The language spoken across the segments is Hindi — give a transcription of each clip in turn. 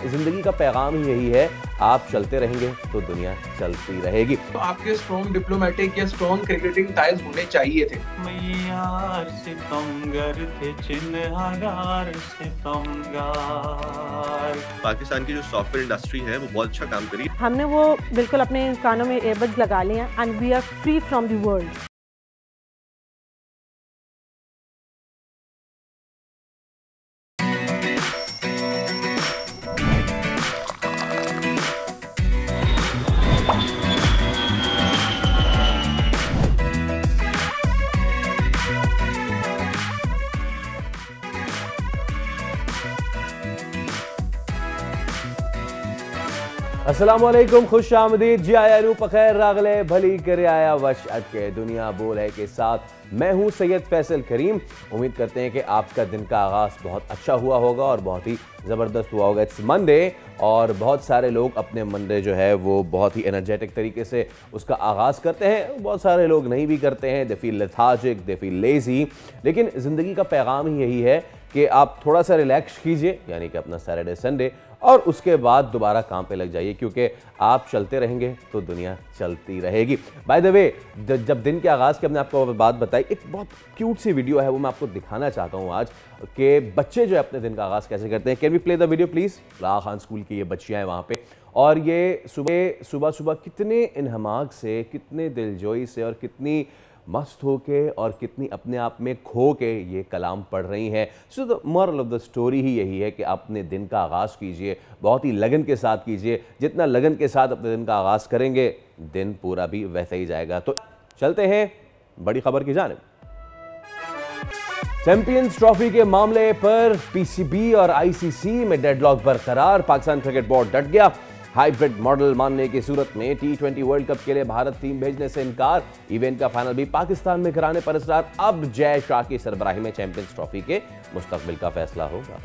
जिंदगी का पैगाम ही यही है, आप चलते रहेंगे तो दुनिया चलती रहेगी। तो आपके स्ट्रॉन्ग डिप्लोमेटिक या स्ट्रॉन्ग क्रिकेटिंग टाइज होने चाहिए थे। मैयार सितमगर थे चिन्हागार सितमगार। पाकिस्तान की जो सॉफ्टवेयर इंडस्ट्री है वो बहुत अच्छा काम करी। हमने वो बिल्कुल अपने कानों में एयरबड्स लगा लिए हैं and we are free from the world. अस्सलामुअलैकुम, खुश आमदीद, जी आया रू पखैर रागले भली करे आया वश के दुनिया बोल है के साथ मैं हूं सैयद फैसल करीम। उम्मीद करते हैं कि आपका दिन का आगाज़ बहुत अच्छा हुआ होगा और बहुत ही ज़बरदस्त हुआ होगा। इट्स मंडे और बहुत सारे लोग अपने मंडे जो है वो बहुत ही एनर्जेटिक तरीके से उसका आगाज़ करते हैं, बहुत सारे लोग नहीं भी करते हैं, they feel lethargic, they feel lazy. लेकिन ज़िंदगी का पैगाम ही यही है कि आप थोड़ा सा रिलैक्स कीजिए, यानी कि अपना सैटरडे संडे, और उसके बाद दोबारा काम पे लग जाइए, क्योंकि आप चलते रहेंगे तो दुनिया चलती रहेगी। बाय द वे, जब दिन के आगाज़ की हमने आपको बात बताई, एक बहुत क्यूट सी वीडियो है, वो मैं आपको दिखाना चाहता हूँ आज कि बच्चे जो है अपने दिन का आगाज़ कैसे करते हैं। Can we play the video please? ला खान स्कूल की ये बच्चियाँ हैं वहाँ पे, और ये सुबह सुबह कितने इन्हमाक से, कितने दिलजोई से और कितनी मस्त होके और कितनी अपने आप में खो के ये कलाम पढ़ रही हैं। So the moral of the story ही यही है कि अपने दिन का आगाज़ कीजिए, बहुत ही लगन के साथ कीजिए। जितना लगन के साथ अपने दिन का आगाज़ करेंगे, दिन पूरा भी वैसे ही जाएगा। तो चलते हैं बड़ी खबर की जानिब। चैंपियंस ट्रॉफी के मामले पर पीसीबी और आईसीसी में डेडलॉक बरकरार। पाकिस्तान क्रिकेट बोर्ड डट गया। हाइब्रिड मॉडल मानने की सूरत में टी20 वर्ल्ड कप के लिए भारत टीम भेजने से इनकार। इवेंट का फाइनल भी पाकिस्तान में कराने पर इसरार। अब जय शाह की सरबराही में चैंपियंस ट्रॉफी के मुस्तकबिल का फैसला होगा।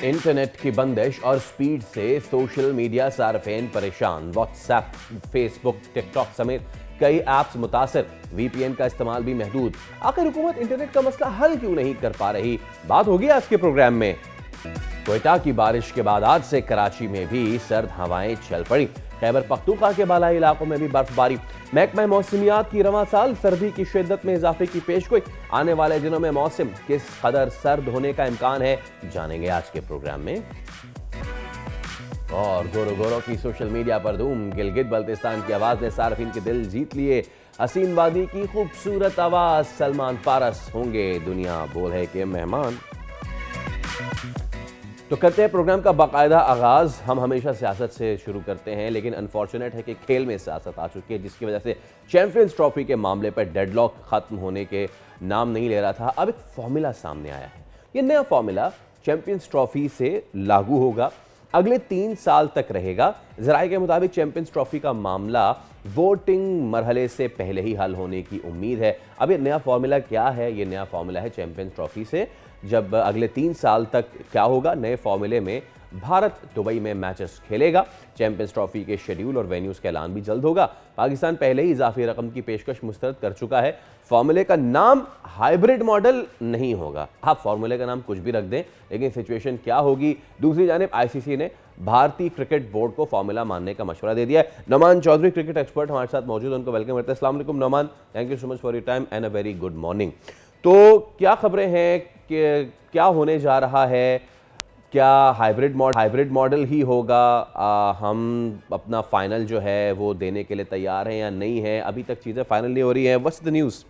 इंटरनेट की बंदिश और स्पीड से सोशल मीडिया सार्फिन परेशान। व्हाट्सएप, फेसबुक, टिकटॉक समेत कई ऐप्स मुतासर। वीपीएन का इस्तेमाल भी महदूद। आखिर हुकूमत इंटरनेट का मसला हल क्यों नहीं कर पा रही? बात होगी आज के प्रोग्राम में। क्वेटा की बारिश के बाद आज से कराची में भी सर्द हवाएं चल पड़ी। खैबर पख्तूनख्वा के बालाई इलाकों में भी बर्फबारी। महकमा मौसमियात की रवां साल सर्दी की शिद्दत में इजाफे की पेशगोई। आने वाले दिनों में मौसम किस कदर सर्द होने का इम्कान है, जानेंगे आज के प्रोग्राम में। और गोरो गोरो की सोशल मीडिया पर धूम। गिलगित बल्तिस्तान की आवाज ने सार्फिन के दिल जीत लिए। हसीन वादी की खूबसूरत आवाज। सलमान फारस होंगे दुनिया बोल है के मेहमान। तो करते हैं प्रोग्राम का बाकायदा आगाज़। हम हमेशा सियासत से शुरू करते हैं, लेकिन अनफॉर्चुनेट है कि खेल में सियासत आ चुकी है, जिसकी वजह से चैंपियंस ट्रॉफी के मामले पर डेडलॉक ख़त्म होने के नाम नहीं ले रहा था। अब एक फॉर्मूला सामने आया है। ये नया फॉर्मूला चैंपियंस ट्रॉफी से लागू होगा, अगले 3 साल तक रहेगा। ज़राए के मुताबिक चैंपियंस ट्रॉफी का मामला वोटिंग मरहले से पहले ही हल होने की उम्मीद है। अब ये नया फॉर्मूला क्या है? ये नया फॉर्मूला है चैंपियंस ट्रॉफी से जब अगले 3 साल तक क्या होगा, नए फॉर्मूले में भारत दुबई में मैचेस खेलेगा। चैंपियंस ट्रॉफी के शेड्यूल और वेन्यूज़ का ऐलान भी जल्द होगा। पाकिस्तान पहले ही इजाफी रकम की पेशकश मुस्तरद कर चुका है। फॉर्मूले का नाम हाइब्रिड मॉडल नहीं होगा। आप फॉर्मूले का नाम कुछ भी रख दें, लेकिन सिचुएशन क्या होगी? दूसरी जानिब आईसीसी ने भारतीय क्रिकेट बोर्ड को फॉर्मूला मानने का मशवरा दे दिया है। नोमान चौधरी क्रिकेट एक्सपर्ट हमारे साथ मौजूद हैं, उनको वेलकम करते हैं। अस्सलाम वालेकुम Noman, thank you so much for your time and a very good morning. तो क्या खबरें हैं कि क्या होने जा रहा है? क्या हाइब्रिड मॉडल ही होगा? हम अपना फाइनल जो है वो देने के लिए तैयार हैं या नहीं है? अभी तक चीज़ें फाइनल नहीं हो रही हैं। What's the news?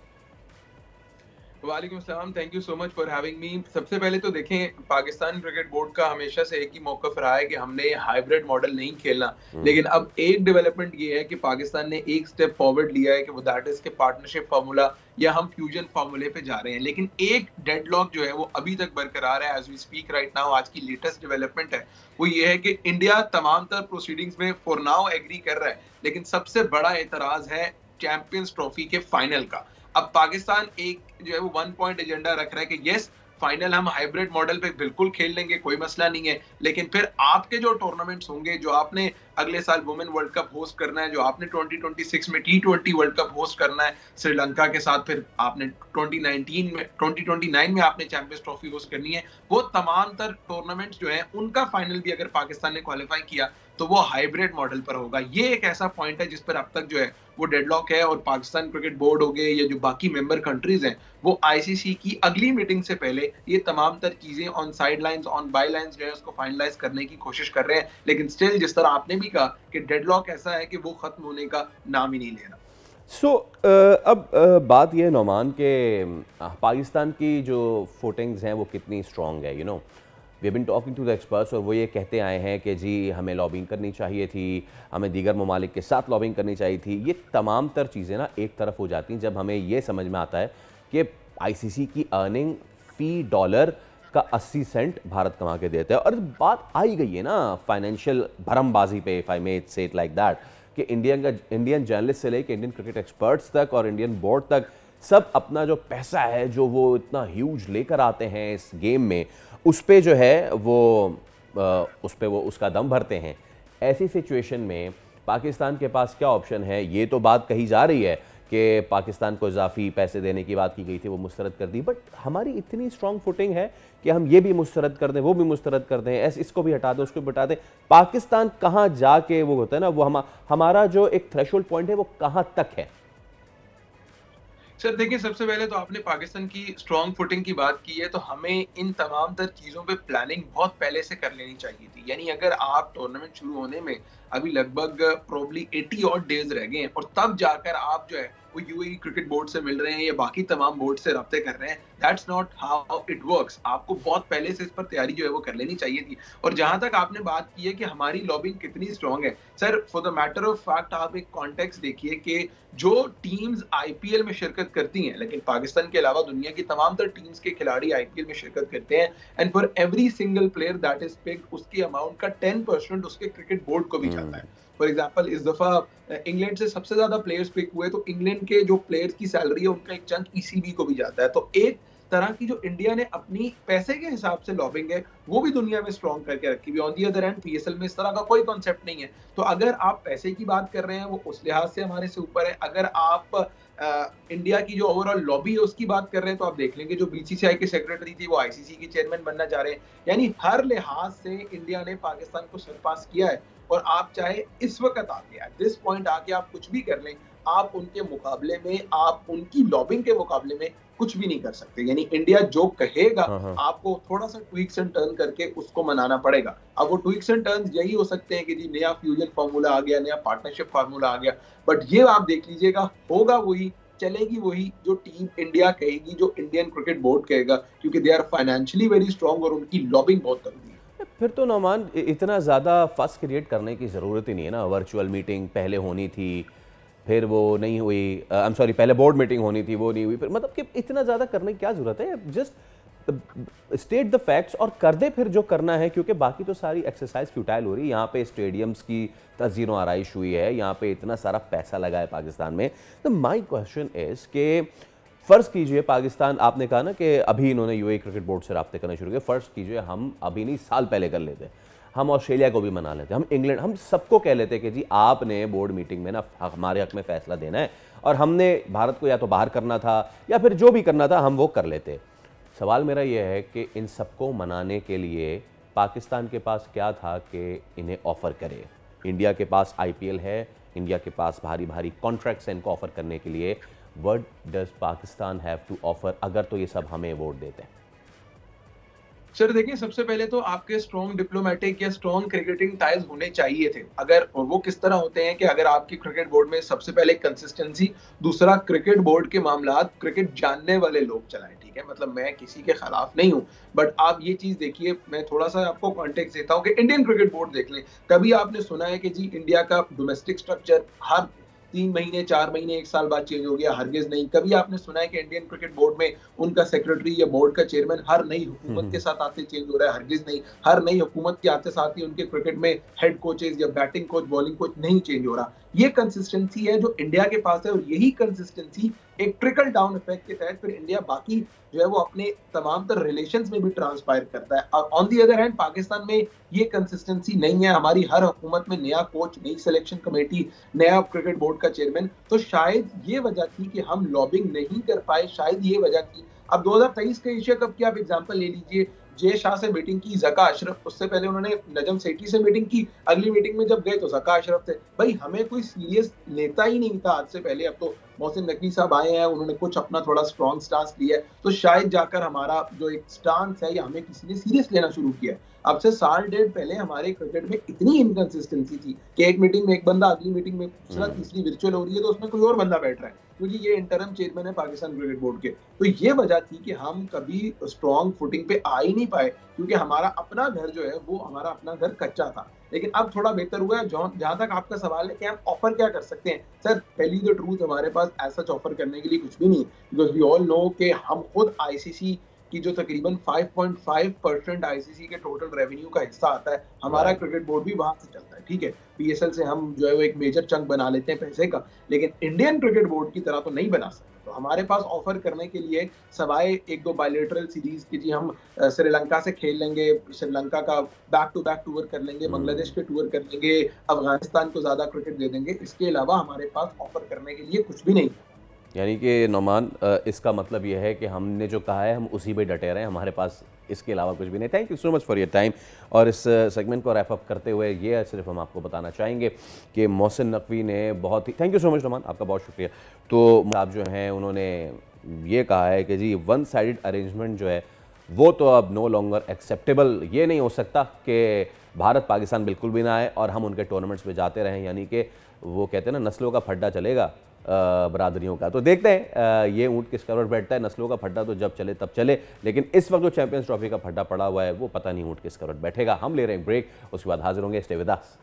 वालेकुम सलाम, thank you so much for having me. सबसे पहले तो देखें, पाकिस्तान क्रिकेट बोर्ड का हमेशा से एक ही मौक़िफ़ रहा है कि हमने हाइब्रिड मॉडल नहीं खेलना। लेकिन अब एक डेवलपमेंट ये है कि पाकिस्तान ने एक स्टेप फॉरवर्ड लिया है कि वो दैट इज के पार्टनरशिप फार्मूला या हम फ्यूजन फार्मूले पे जा रहे हैं। लेकिन एक डेडलॉक जो है वो अभी तक बरकरार है as we speak right now. आज की लेटेस्ट डेवलपमेंट है वो ये है कि इंडिया तमाम तर प्रोसीडिंग्स में फॉर नाउ एग्री कर रहा है, लेकिन सबसे बड़ा एतराज है चैंपियंस ट्रॉफी के फाइनल का। अब पाकिस्तान एक जो है वो 1 पॉइंट एजेंडा रख रहा है कि यस, फाइनल हम हाइब्रिड मॉडल पे बिल्कुल खेल लेंगे, कोई मसला नहीं है। लेकिन फिर आपके जो टूर्नामेंट्स होंगे, जो आपने अगले साल वुमेन वर्ल्ड कप होस्ट करना है, जो आपने 2026 में T20 वर्ल्ड कप होस्ट करना है श्रीलंका के साथ, फिर आपने 2029 में आपने चैंपियंस ट्रॉफी होस्ट करनी है, वो तमाम तर टूर्नामेंट्स जो हैं उनका फाइनल भी अगर पाकिस्तान ने क्वालिफाई किया तो वो हाइब्रिड मॉडल पर होगा। ये एक ऐसा पॉइंट है जिस पर अब तक जो है वो डेडलॉक है, और पाकिस्तान क्रिकेट बोर्ड हो गए या जो बाकी मेंबर कंट्रीज हैं वो आईसीसी की अगली मीटिंग से पहले ये तमाम तर चीजें on sidelines on bylines जो है उसको फाइनलाइज करने की कोशिश कर रहे हैं। लेकिन स्टिल जिस तरह आपने भी कहा कि डेडलॉक ऐसा है कि वो खत्म होने का नाम ही नहीं ले रहा। अब बात यह है नौमान के पाकिस्तान की जो फुटिंग्स हैं वो कितनी स्ट्रॉन्ग है। We have been talking to the experts और वो ये कहते आए हैं कि जी हमें लॉबिंग करनी चाहिए थी, हमें दीगर ममालिक के साथ लॉबिंग करनी चाहिए थी। ये तमाम तर चीज़ें ना एक तरफ हो जाती हैं जब हमें ये समझ में आता है कि आईसीसी की अर्निंग फ़ी डॉलर का 80 सेंट भारत कमा के देता है। और बात आई गई है ना फाइनेंशियल भरमबाजी पे, इफ आई मे से इट लाइक दैट, कि इंडियन जर्नलिस्ट से लेकर इंडियन क्रिकेट एक्सपर्ट्स तक और इंडियन बोर्ड तक सब अपना जो पैसा है जो वो इतना ह्यूज लेकर आते हैं इस गेम में, उस पे जो है वो उस पे वो उसका दम भरते हैं। ऐसी सिचुएशन में पाकिस्तान के पास क्या ऑप्शन है? ये तो बात कही जा रही है कि पाकिस्तान को इजाफी पैसे देने की बात की गई थी, वो मुस्तरद कर दी, बट हमारी इतनी स्ट्रॉन्ग फुटिंग है कि हम ये भी मुस्तरद कर दें, वो भी मुस्तरद कर दें, इसको भी हटा दें, उसको भी हटा दें। पाकिस्तान कहाँ जाके वो होता है ना, वो हमारा जो एक थ्रेशोल्ड पॉइंट है वो कहाँ तक है? सर देखिए, सबसे पहले तो आपने पाकिस्तान की स्ट्रॉन्ग फुटिंग की बात की है, तो हमें इन तमाम तर चीज़ों पे प्लानिंग बहुत पहले से कर लेनी चाहिए थी। यानी अगर आप टूर्नामेंट शुरू होने में अभी लगभग प्रोबब्ली 80 ऑड डेज रह गए हैं और तब जाकर आप जो है वो यूएई क्रिकेट बोर्ड से मिल रहे हैं या बाकी तमाम बोर्ड से रब्ते कर रहे हैं, that's not how it works. आपको बहुत पहले से इस पर तैयारी जो है वो कर लेनी चाहिए थी। और जहां तक आपने बात की है कि हमारी लॉबिंग कितनी स्ट्रांग है, sir for the matter of fact आप एक कॉन्टेक्स्ट देखिए कि जो टीम्स आईपीएल में शिरकत करती हैं, लेकिन पाकिस्तान के अलावा दुनिया की तमाम तर टीम्स के खिलाड़ी आईपीएल में शिरकत करते हैं, and for every single player that is picked उसके अमाउंट का 10% उसके क्रिकेट बोर्ड को भी जाता है। फॉर एग्जाम्पल इस दफा इंग्लैंड से सबसे ज्यादा प्लेयर्स पिक हुए, तो इंग्लैंड के जो प्लेयर्स की सैलरी है उनका एक चंक ईसीबी को भी जाता है। तो एक तरह की जो इंडिया ने अपनी पैसे के हिसाब से लॉबिंग है वो भी दुनिया में स्ट्रॉन्ग करके रखी हुई। On the other hand PSL में इस तरह का कोई कॉन्सेप्ट नहीं है। तो अगर आप पैसे की बात कर रहे हैं वो उस लिहाज से हमारे से ऊपर है। अगर आप इंडिया की जो ओवरऑल लॉबी है उसकी बात कर रहे हैं तो आप देख लेंगे जो बीसीसीआई के सेक्रेटरी थी वो आईसीसी की चेयरमैन बनना चाह रहे हैं। यानी हर लिहाज से इंडिया ने पाकिस्तान को सरपास किया है। और आप चाहे इस वक्त आके एट दिस पॉइंट आके आप कुछ भी कर लें, आप उनके मुकाबले में, आप उनकी लॉबिंग के मुकाबले में कुछ भी नहीं कर सकते। यानी इंडिया जो कहेगा आपको थोड़ा सा ट्विक्स एंड टर्न करके उसको मनाना पड़ेगा। अब वो ट्विक्स एंड टर्न्स यही हो सकते हैं कि जी नया फ्यूजन फार्मूला आ गया, नया पार्टनरशिप फार्मूला आ गया, बट ये आप देख लीजिएगा होगा वही, चलेगी वही जो टीम इंडिया कहेगी, जो इंडियन क्रिकेट बोर्ड कहेगा, क्योंकि they are financially very strong और उनकी लॉबिंग बहुत तगड़ी है। फिर तो नौमान इतना ज़्यादा फस क्रिएट करने की ज़रूरत ही नहीं है ना। वर्चुअल मीटिंग पहले होनी थी, फिर वो नहीं हुई, आई एम सॉरी पहले बोर्ड मीटिंग होनी थी वो नहीं हुई, फिर मतलब कि इतना ज़्यादा करने की क्या ज़रूरत है? जस्ट स्टेट द फैक्ट्स और कर दे फिर जो करना है, क्योंकि बाकी तो सारी एक्सरसाइज फ्यूटाइल हो रही है। यहाँ पे स्टेडियम्स की तज़ीनो आराइश हुई है, यहाँ पे इतना सारा पैसा लगा है पाकिस्तान में। तो माई क्वेश्चन इज़ कि फ़र्ज़ कीजिए पाकिस्तान, आपने कहा ना कि अभी इन्होंने यूएई क्रिकेट बोर्ड से रब्ते करना शुरू किया, फ़र्ज़ कीजिए हम अभी नहीं साल पहले कर लेते, हम ऑस्ट्रेलिया को भी मना लेते, हम इंग्लैंड, हम सबको कह लेते कि जी आपने बोर्ड मीटिंग में ना हमारे हक में फ़ैसला देना है और हमने भारत को या तो बाहर करना था या फिर जो भी करना था हम वो कर लेते। सवाल मेरा ये है कि इन सबको मनाने के लिए पाकिस्तान के पास क्या था कि इन्हें ऑफ़र करे? इंडिया के पास आईपीएल है, इंडिया के पास भारी भारी कॉन्ट्रैक्ट्स हैं इनको ऑफ़र करने के लिए। What does Pakistan have to offer अगर तो ये सब हमें वोट देते हैं? सर देखिए, सबसे पहले तो आपके स्ट्रॉन्ग डिप्लोमेटिक या स्ट्रॉन्ग क्रिकेटिंग टाइज होने चाहिए थे। अगर वो किस तरह होते हैं कि अगर आपकी क्रिकेट बोर्ड में सबसे पहले कंसिस्टेंसी, दूसरा क्रिकेट बोर्ड के मामलात क्रिकेट जानने वाले लोग चलाएं। ठीक है, मतलब मैं किसी के खिलाफ नहीं हूँ, बट आप ये चीज देखिए, मैं थोड़ा सा आपको कॉन्टेक्स्ट देता हूँ कि इंडियन क्रिकेट बोर्ड देख लें। कभी आपने सुना है कि जी इंडिया का डोमेस्टिक स्ट्रक्चर हर 3 महीने 4 महीने 1 साल बाद चेंज हो गया? हरगिज नहीं। कभी आपने सुना है कि इंडियन क्रिकेट बोर्ड में उनका सेक्रेटरी या बोर्ड का चेयरमैन हर नई हुकूमत के साथ आते चेंज हो रहा है? हरगिज नहीं। हर नई हुकूमत के आते साथ ही उनके क्रिकेट में हेड कोचेज या बैटिंग कोच, बॉलिंग कोच नहीं चेंज हो रहा। ये कंसिस्टेंसी है जो इंडिया के पास है और यही कंसिस्टेंसी एक ट्रिकल डाउन इफेक्ट के तहत फिर इंडिया बाकी जो है वो अपने तमाम तर रिलेशंस में भी ट्रांसपायर करता है। On the other hand Pakistan में ये कंसिस्टेंसी नहीं है, हमारी हर हुकूमत में नया कोच, नई सिलेक्शन कमेटी, नया क्रिकेट बोर्ड का चेयरमैन, तो शायद ये वजह थी कि हम लॉबिंग नहीं कर पाए, शायद ये वजह थी। अब 2023 के एशिया कप की आप एग्जांपल ले लीजिए, जय शाह से मीटिंग की ज़का अशरफ, उससे पहले उन्होंने नजम सेठी से मीटिंग की, अगली मीटिंग में जब गए तो ज़का अशरफ थे। भाई हमें कोई सीरियस नेता ही नहीं था आज से पहले, अब तो मोहसिन नकवी साहब आए हैं, उन्होंने कुछ अपना थोड़ा स्ट्रॉन्ग स्टांस लिया है, तो शायद जाकर हमारा जो एक स्टांस है या हमें किसी ने सीरियस लेना शुरू किया। अब से साल डेढ़ पहले हमारे क्रिकेट में इतनी इनकंसिस्टेंसी थी कि एक मीटिंग में एक बंदा, अगली मीटिंग में दूसरा, तीसरी वर्चुअल हो रही है तो उसमें कोई और बंदा बैठ रहा है, क्योंकि ये इंटरम चेयरमैन है पाकिस्तान क्रिकेट बोर्ड के। तो ये वजह थी कि हम कभी स्ट्रॉन्ग फुटिंग पे आ ही नहीं पाए, क्योंकि हमारा अपना घर जो है वो हमारा अपना घर कच्चा था। लेकिन अब थोड़ा बेहतर हुआ है। जहां तक आपका सवाल है कि हम ऑफर क्या कर सकते हैं, सर पहली द ट्रूथ हमारे पास ऐसा ऑफर करने के लिए कुछ भी नहीं, बिकॉज वी ऑल नो कि हम खुद आईसीसी की जो तकरीबन 5.5% आईसीसी के टोटल रेवेन्यू का हिस्सा आता है, हमारा क्रिकेट बोर्ड भी वहां से चलता है। ठीक है, पीएसएल से हम जो है वो एक मेजर चंक बना लेते हैं पैसे का, लेकिन इंडियन क्रिकेट बोर्ड की तरह तो नहीं बना सकते। तो हमारे पास ऑफर करने के लिए सवाए एक दो बायलेटरल सीरीज की, जी हम श्रीलंका से खेल लेंगे, श्रीलंका का बैक टू बैक टूर कर लेंगे, बांग्लादेश के टूर कर लेंगे, अफगानिस्तान को ज्यादा क्रिकेट दे देंगे, इसके अलावा हमारे पास ऑफर करने के लिए कुछ भी नहीं। यानी कि नौमान, इसका मतलब यह है कि हमने जो कहा है हम उसी पे डटे रहे, हमारे पास इसके अलावा कुछ भी नहीं। Thank you so much for your time. और इस सेगमेंट को रैप अप करते हुए ये सिर्फ हम आपको बताना चाहेंगे कि मोहसिन नकवी ने बहुत ही, thank you so much Nauman, आपका बहुत शुक्रिया। तो आप जो हैं उन्होंने ये कहा है कि जी वन साइडेड अरेंजमेंट जो है वो तो अब नो लॉन्गर एक्सेप्टेबल, ये नहीं हो सकता कि भारत पाकिस्तान बिल्कुल भी ना आए और हम उनके टूर्नामेंट्स में जाते रहें, यानी कि वो कहते हैं ना नस्लों का फड्डा चलेगा बरादरियों का। तो देखते हैं ये ऊँट किस करोड़ बैठता है। नस्लों का फड्डा तो जब चले तब चले, लेकिन इस वक्त जो चैंपियंस ट्रॉफी का फड्डा पड़ा हुआ है वो पता नहीं ऊँट किस करोड़ बैठेगा। हम ले रहे हैं ब्रेक, उसके बाद हाजिर होंगे। Stay with us.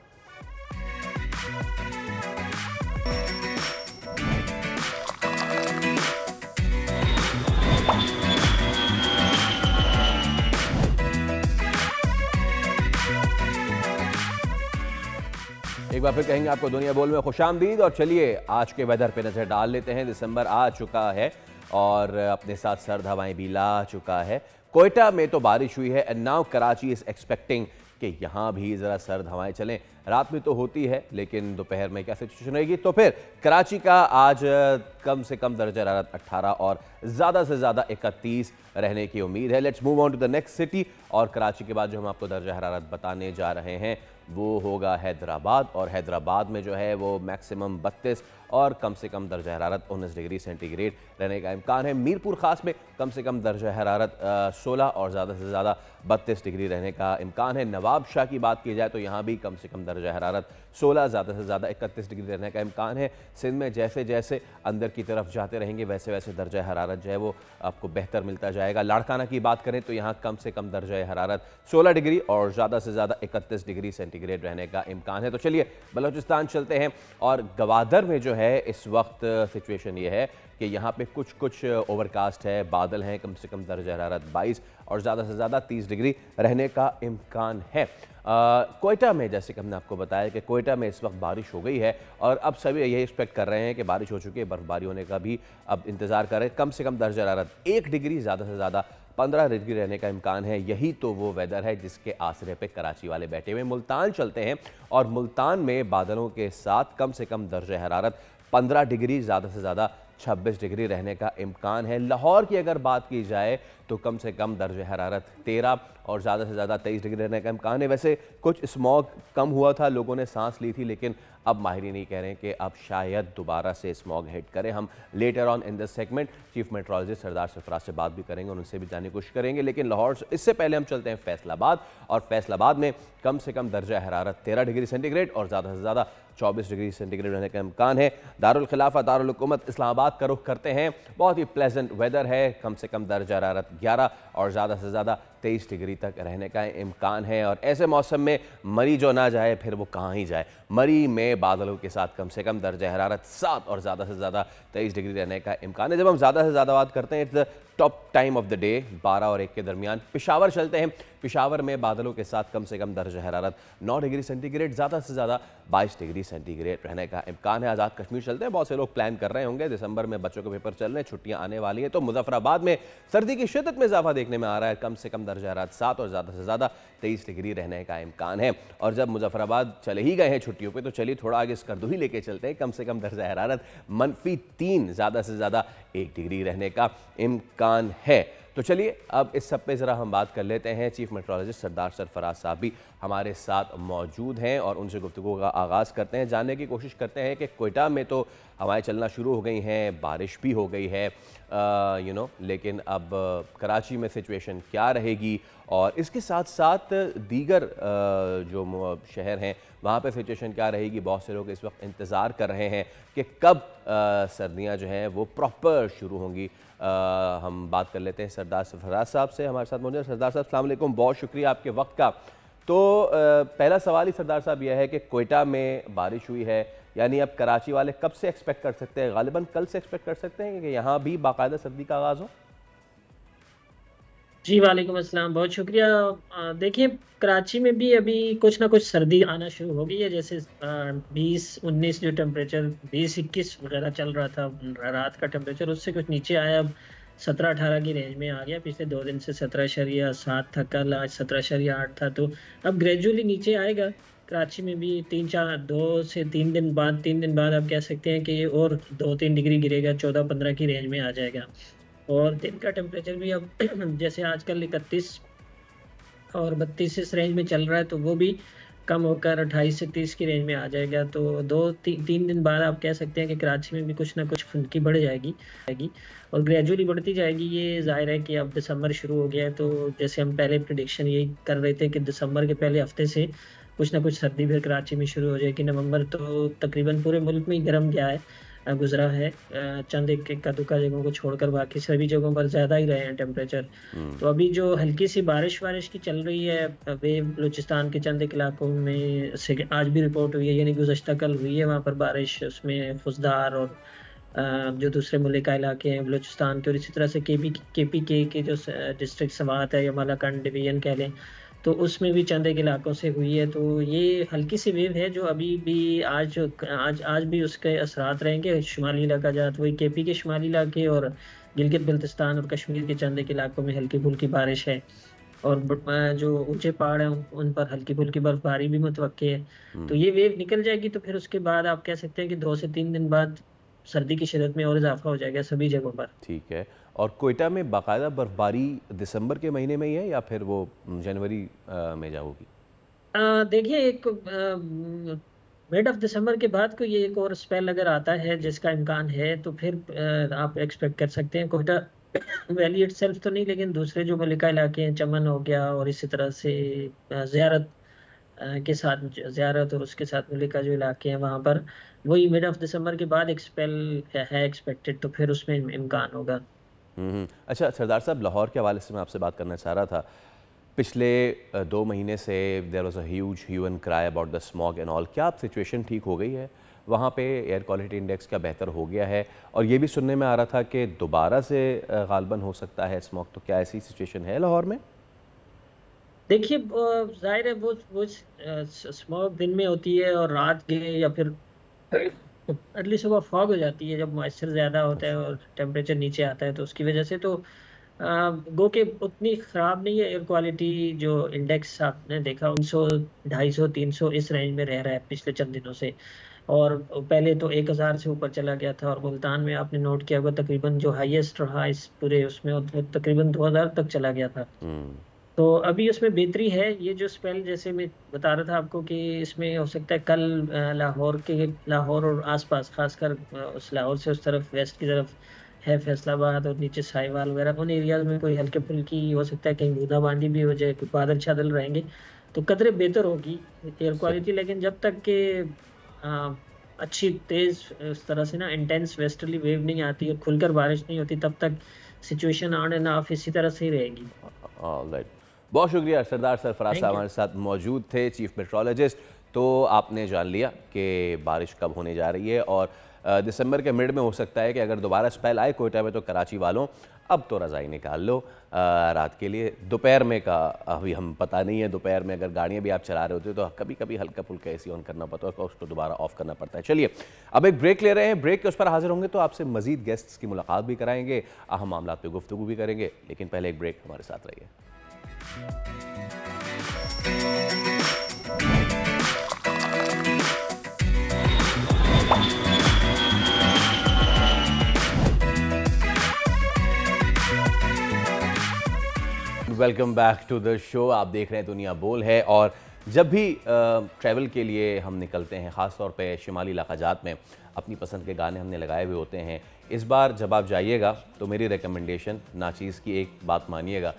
एक बार फिर कहेंगे आपको दुनिया बोल में खुशामदीद। और चलिए आज के वेदर पे नजर डाल लेते हैं। दिसंबर आ चुका है और अपने साथ सर्द हवाएं भी ला चुका है। कोयटा में तो बारिश हुई है and now Karachi is expecting कि यहाँ भी ज़रा सर्द हवाएं चलें। रात में तो होती है, लेकिन दोपहर में क्या सिचुएशन रहेगी। तो फिर कराची का आज कम से कम दर्जा हरारत 18 और ज़्यादा से ज़्यादा 31 रहने की उम्मीद है। Let's move on to the next city. और कराची के बाद जो हम आपको दर्जा हरारत बताने जा रहे हैं वो होगा हैदराबाद। और हैदराबाद में जो है वो मैक्सिमम 32 और कम से कम दर्जा हरारत 19 डिग्री सेंटीग्रेड रहने का इम्कान है। मीरपुर खास में कम से कम दर्जा हरारत 16 और ज़्यादा से ज़्यादा 32 डिग्री रहने का इम्कान है। नवाब शाह की बात की जाए तो यहाँ भी कम से कम दर्जा हरारत 16, ज़्यादा से ज़्यादा 31 डिग्री रहने का इम्कान है। सिंध में जैसे जैसे अंदर की तरफ जाते रहेंगे वैसे वैसे दर्जा हरारत जो है वो आपको बेहतर मिलता जाएगा। लाड़काना की बात करें तो यहाँ कम से कम दर्जा हरारत 16 डिग्री और ज़्यादा से ज़्यादा 31 डिग्री सेंटीग्रेड रहने का इम्कान है। तो चलिए बलूचिस्तान चलते हैं। और गवादर में जो है इस वक्त सिचुएशन ये है कि यहाँ पे कुछ ओवरकास्ट है, बादल हैं, कम से कम दर्जा हरारत 22 और ज़्यादा से ज़्यादा 30 डिग्री रहने का इम्कान है। कोयटा में जैसे कि हमने आपको बताया कि कोयटा में इस वक्त बारिश हो गई है और अब सभी यही एक्सपेक्ट कर रहे हैं कि बारिश हो चुकी है, बर्फबारी होने का भी अब इंतज़ार कर रहे हैं। कम से कम दर्जा हरारत 1 डिग्री, ज़्यादा से ज़्यादा 15 डिग्री रहने का इम्कान है। यही तो वो वेदर है जिसके आसरे पे कराची वाले बैठे हुए। मुल्तान चलते हैं और मुल्तान में बादलों के साथ कम से कम दर्जा हरारत 15 डिग्री, ज़्यादा से ज़्यादा 26 डिग्री रहने का इम्कान है। लाहौर की अगर बात की जाए तो कम से कम दर्जा हरारत 13 और ज़्यादा से ज़्यादा 23 डिग्री रहने का इम्कान है। वैसे कुछ स्मॉग कम हुआ था, लोगों ने सांस ली थी, लेकिन अब माहिरीन नहीं कह रहे हैं कि अब शायद दोबारा से स्मॉग हिट करें। हम later on in this segment chief meteorologist Sardar Sarfaraz से बात भी करेंगे और उनसे भी जानने की कोशिश करेंगे। लेकिन लाहौर इससे पहले हम चलते हैं फैसलाबाद। और फैसलाबाद में कम से कम दर्जा हरारत 13 डिग्री सेंटीग्रेड और ज़्यादा से ज़्यादा 24 डिग्री सेंटीग्रेड रहने का इम्कान है। दारुल खिलाफा दारुल हुकूमत इस्लामाबाद का रुख करते हैं। बहुत ही प्लेजेंट वेदर है, कम से कम दर्जा हरारत 11 और ज़्यादा से ज़्यादा 23 डिग्री तक रहने का इम्कान है। और ऐसे मौसम में मरी जो ना जाए फिर वो कहाँ ही जाए। मरी में बादलों के साथ कम से कम दर्जा हरारत 7 और ज़्यादा से ज़्यादा 23 डिग्री रहने का इम्कान है। जब हम ज़्यादा से ज़्यादा बात करते हैं it's the top time of the day 12 और 1 के दरमियान पेशावर चलते हैं। पेशावर में बादलों के साथ कम से कम दर्जा हरारत 9 डिग्री सेंटीग्रेड, ज़्यादा से ज़्यादा 22 डिग्री सेंटीग्रेड रहने का इम्कान है। आज़ाद कश्मीर चलते हैं, बहुत से लोग प्लान कर रहे होंगे, दिसंबर में बच्चों के पेपर चल रहे हैं, छुट्टियां आने वाली हैं, तो मुजफ्फराबाद में सर्दी की शिद्दत में इजाफा देखने में आ रहा है। कम से कम दर्जा हरारत 7 और ज़्यादा से ज़्यादा 23 डिग्री रहने का इम्कान है। और जब मुजफ्फराबाद चले ही गए हैं छुट्टियों पर, तो चलिए थोड़ा आगे स्कर्दू ही लेके चलते हैं। कम से कम दर्जा हरारत -3, ज़्यादा से ज़्यादा 1 डिग्री रहने का इम्कान है। तो चलिए अब इस सब पे ज़रा हम बात कर लेते हैं। चीफ मेट्रोलॉजिस्ट सरदार सरफराज साहब भी हमारे साथ मौजूद हैं और उनसे गुफ्तगू का आगाज़ करते हैं। जानने की कोशिश करते हैं कि कोयटा में तो हवाएं चलना शुरू हो गई हैं, बारिश भी हो गई है लेकिन अब कराची में सिचुएशन क्या रहेगी और इसके साथ साथ दीगर जो शहर हैं वहाँ पे सिचुएशन क्या रहेगी। बहुत से लोग इस वक्त इंतज़ार कर रहे हैं कि कब सर्दियाँ जो हैं वो प्रॉपर शुरू होंगी। हम बात कर लेते हैं सरदार सरफराज साहब से, हमारे साथ मौजूद। सरदार साहब अस्सलाम वालेकुम, बहुत शुक्रिया आपके वक्त का। तो पहला सवाल ही सरदार साहब यह है कि कोयटा में बारिश हुई है, यानी अब कराची वाले कब से एक्सपेक्ट कर सकते हैं? गालिबन कल से एक्सपेक्ट कर सकते हैं कि यहाँ भी बाकायदा सर्दी का आगाज़ हो? जी वालेकुम अस्सलाम, बहुत शुक्रिया। देखिए कराची में भी अभी कुछ ना कुछ सर्दी आना शुरू हो गई है। जैसे 20-19 जो टेम्परेचर 20-21 वगैरह चल रहा था रात का टेम्परेचर, उससे कुछ नीचे आया, अब 17-18 की रेंज में आ गया। पिछले 2 दिन से 17.7 था, कल आज 17.8 था, तो अब ग्रेजुअली नीचे आएगा। कराची में भी 2 से 3 दिन बाद 3 दिन बाद आप कह सकते हैं कि और 2-3 डिग्री गिरेगा, 14-15 की रेंज में आ जाएगा। और दिन का टेम्परेचर भी अब जैसे आजकल 31 और 32 इस रेंज में चल रहा है, तो वो भी कम होकर 28 से 30 की रेंज में आ जाएगा। तो 2-3 दिन बाद आप कह सकते हैं कि कराची में भी कुछ ना कुछ खुनकी बढ़ जाएगी और ग्रेजुअली बढ़ती जाएगी। ये जाहिर है कि अब दिसंबर शुरू हो गया है, तो जैसे हम पहले प्रेडिक्शन यही कर रहे थे कि दिसंबर के पहले हफ्ते से कुछ ना कुछ सर्दी फिर कराची में शुरू हो जाएगी। नवंबर तो तकरीबन पूरे मुल्क में ही गर्म गया है, गुजरा है, चंद एक इक्का दुक्का जगहों को छोड़कर बाकी सभी जगहों पर ज़्यादा ही रहे हैं टेम्परेचर। तो अभी जो हल्की सी बारिश की चल रही है, वे बलूचिस्तान के चंद एक इलाकों में से आज भी रिपोर्ट हुई है, यानी गुज़श्ता कल हुई है वहाँ पर बारिश। उसमें फुजदार और जो दूसरे मुल्क का इलाके हैं बलूचिस्तान के, और इसी तरह से KPK के जो डिस्ट्रिक्ट सवात है या मालाकंड डिवीजन कह लें, तो उसमें भी चंद एक इलाकों से हुई है। तो ये हल्की सी वेव है जो अभी भी आज भी उसके असरात रहेंगे। शुमाली इलाका जात वही KP के शुमाली इलाके और गिलगित बल्तिस्तान और कश्मीर के चंद एक इलाकों में हल्की फुल्की बारिश है, और जो ऊंचे पहाड़ हैं उन पर हल्की फुल्की बर्फबारी भी मुतवक्के है। तो ये वेव निकल जाएगी, तो फिर उसके बाद आप कह सकते हैं कि 2 से 3 दिन बाद सर्दी की शिद्दत में और इजाफा हो जाएगा सभी जगहों पर। ठीक है। और कोयटा में बाकायदा बर्फबारी दिसंबर के महीने में ही है या फिर वो जनवरी में जाओगी? देखिए एक मिड ऑफ दिसंबर के बाद को ये एक और स्पेल अगर आता है जिसका इम्कान है, तो फिर आप एक्सपेक्ट कर सकते हैं। कोयटा वैली इटसेल्फ तो नहीं, लेकिन दूसरे जो मलिका इलाके हैं, चमन हो गया और इसी तरह से ज़ियारत और उसके साथ मलिका जो इलाके हैं वहाँ पर, वही मिड ऑफ दिसंबर के बाद एक स्पेल है एक्सपेक्टेड, तो फिर उसमें इम्कान होगा। अच्छा सरदार साहब, लाहौर के हवाले से मैं आपसे बात करना चाह रहा था। पिछले 2 महीने से there was a huge hue and cry about the smog and all. क्या अब सिचुएशन ठीक हो गई है वहाँ पे? एयर क्वालिटी इंडेक्स क्या बेहतर हो गया है? और ये भी सुनने में आ रहा था कि दोबारा से गालिबन हो सकता है स्मॉग, तो क्या ऐसी सिचुएशन है लाहौर में? देखिए जाहिर है वो स्मॉग दिन में होती है और रात के या फिर अर्ली सुबह फॉग हो जाती है जब मॉइस्चर ज़्यादा होता है और टेम्परेचर नीचे आता है, तो उसकी वजह से तो गो के उतनी ख़राब नहीं है एयर क्वालिटी। जो इंडेक्स आपने देखा 300, 250, 300 इस रेंज में रह रहा है पिछले चंद दिनों से, और पहले तो 1000 से ऊपर चला गया था। और मुल्तान में आपने नोट किया होगा तकरीबन जो हाईएस्ट रहा इस पूरे उसमें वो तकरीबन 2000 तक चला गया था। तो अभी उसमें बेहतरी है। ये जो स्पेल जैसे मैं बता रहा था आपको कि इसमें हो सकता है कल लाहौर और आसपास, खासकर उस लाहौर से उस तरफ वेस्ट की तरफ है फैसलाबाद और नीचे साहिवाल वगैरह, उन एरियाज में कोई हल्के फुल्की हो सकता है, कहीं बूंदाबांदी भी हो जाए, कोई बादल छादल रहेंगे, तो कदरे बेहतर होगी एयर क्वालिटी। लेकिन जब तक के अच्छी तेज़ उस तरह से ना इंटेंस वेस्टर्ली वेव नहीं आती और खुलकर बारिश नहीं होती, तब तक सिचुएशन ऑन एंड ऑफ इसी तरह से ही रहेगी। ऑलराइट, बहुत शुक्रिया। सरदार सरफराज साहब हमारे साथ मौजूद थे, चीफ मेट्रोलॉजिस्ट। तो आपने जान लिया कि बारिश कब होने जा रही है और दिसंबर के मिड में हो सकता है कि अगर दोबारा स्पेल आए कोयटा में तो कराची वालों अब तो रज़ाई निकाल लो रात के लिए। दोपहर में का अभी हम पता नहीं है, दोपहर में अगर गाड़ियाँ भी आप चला रहे होते हो तो कभी कभी हल्का फुल्का एसी ऑन करना पड़ता है और उसको दोबारा ऑफ करना पड़ता है। चलिए अब एक ब्रेक ले रहे हैं, ब्रेक के उस पर हाजिर होंगे तो आपसे मजीद गेस्ट्स की मुलाकात भी कराएंगे, अहम मामला पे गुफ्तगू भी करेंगे, लेकिन पहले एक ब्रेक, हमारे साथ रहिए। Welcome back to the show. आप देख रहे हैं दुनिया बोल है, और जब भी ट्रैवल के लिए हम निकलते हैं, ख़ास तौर पे शिमाली इलाक़ाजात में, अपनी पसंद के गाने हमने लगाए हुए होते हैं। इस बार जब आप जाइएगा तो मेरी रिकमेंडेशन नाचीज़ की एक बात मानिएगा।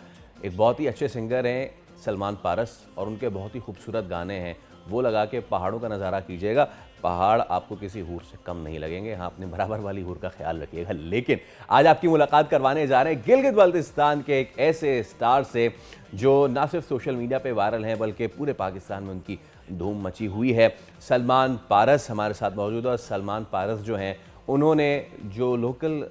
एक बहुत ही अच्छे सिंगर हैं सलमान पारस, और उनके बहुत ही खूबसूरत गाने हैं, वो लगा के पहाड़ों का नज़ारा कीजिएगा। पहाड़ आपको किसी हूर से कम नहीं लगेंगे। हाँ, अपने बराबर वाली हूर का ख्याल रखिएगा। लेकिन आज आपकी मुलाकात करवाने जा रहे हैं गिलगित बाल्टिस्तान के एक ऐसे स्टार से जो ना सिर्फ सोशल मीडिया पे वायरल हैं बल्कि पूरे पाकिस्तान में उनकी धूम मची हुई है। सलमान पारस हमारे साथ मौजूद है, और सलमान पारस जो हैं उन्होंने जो लोकल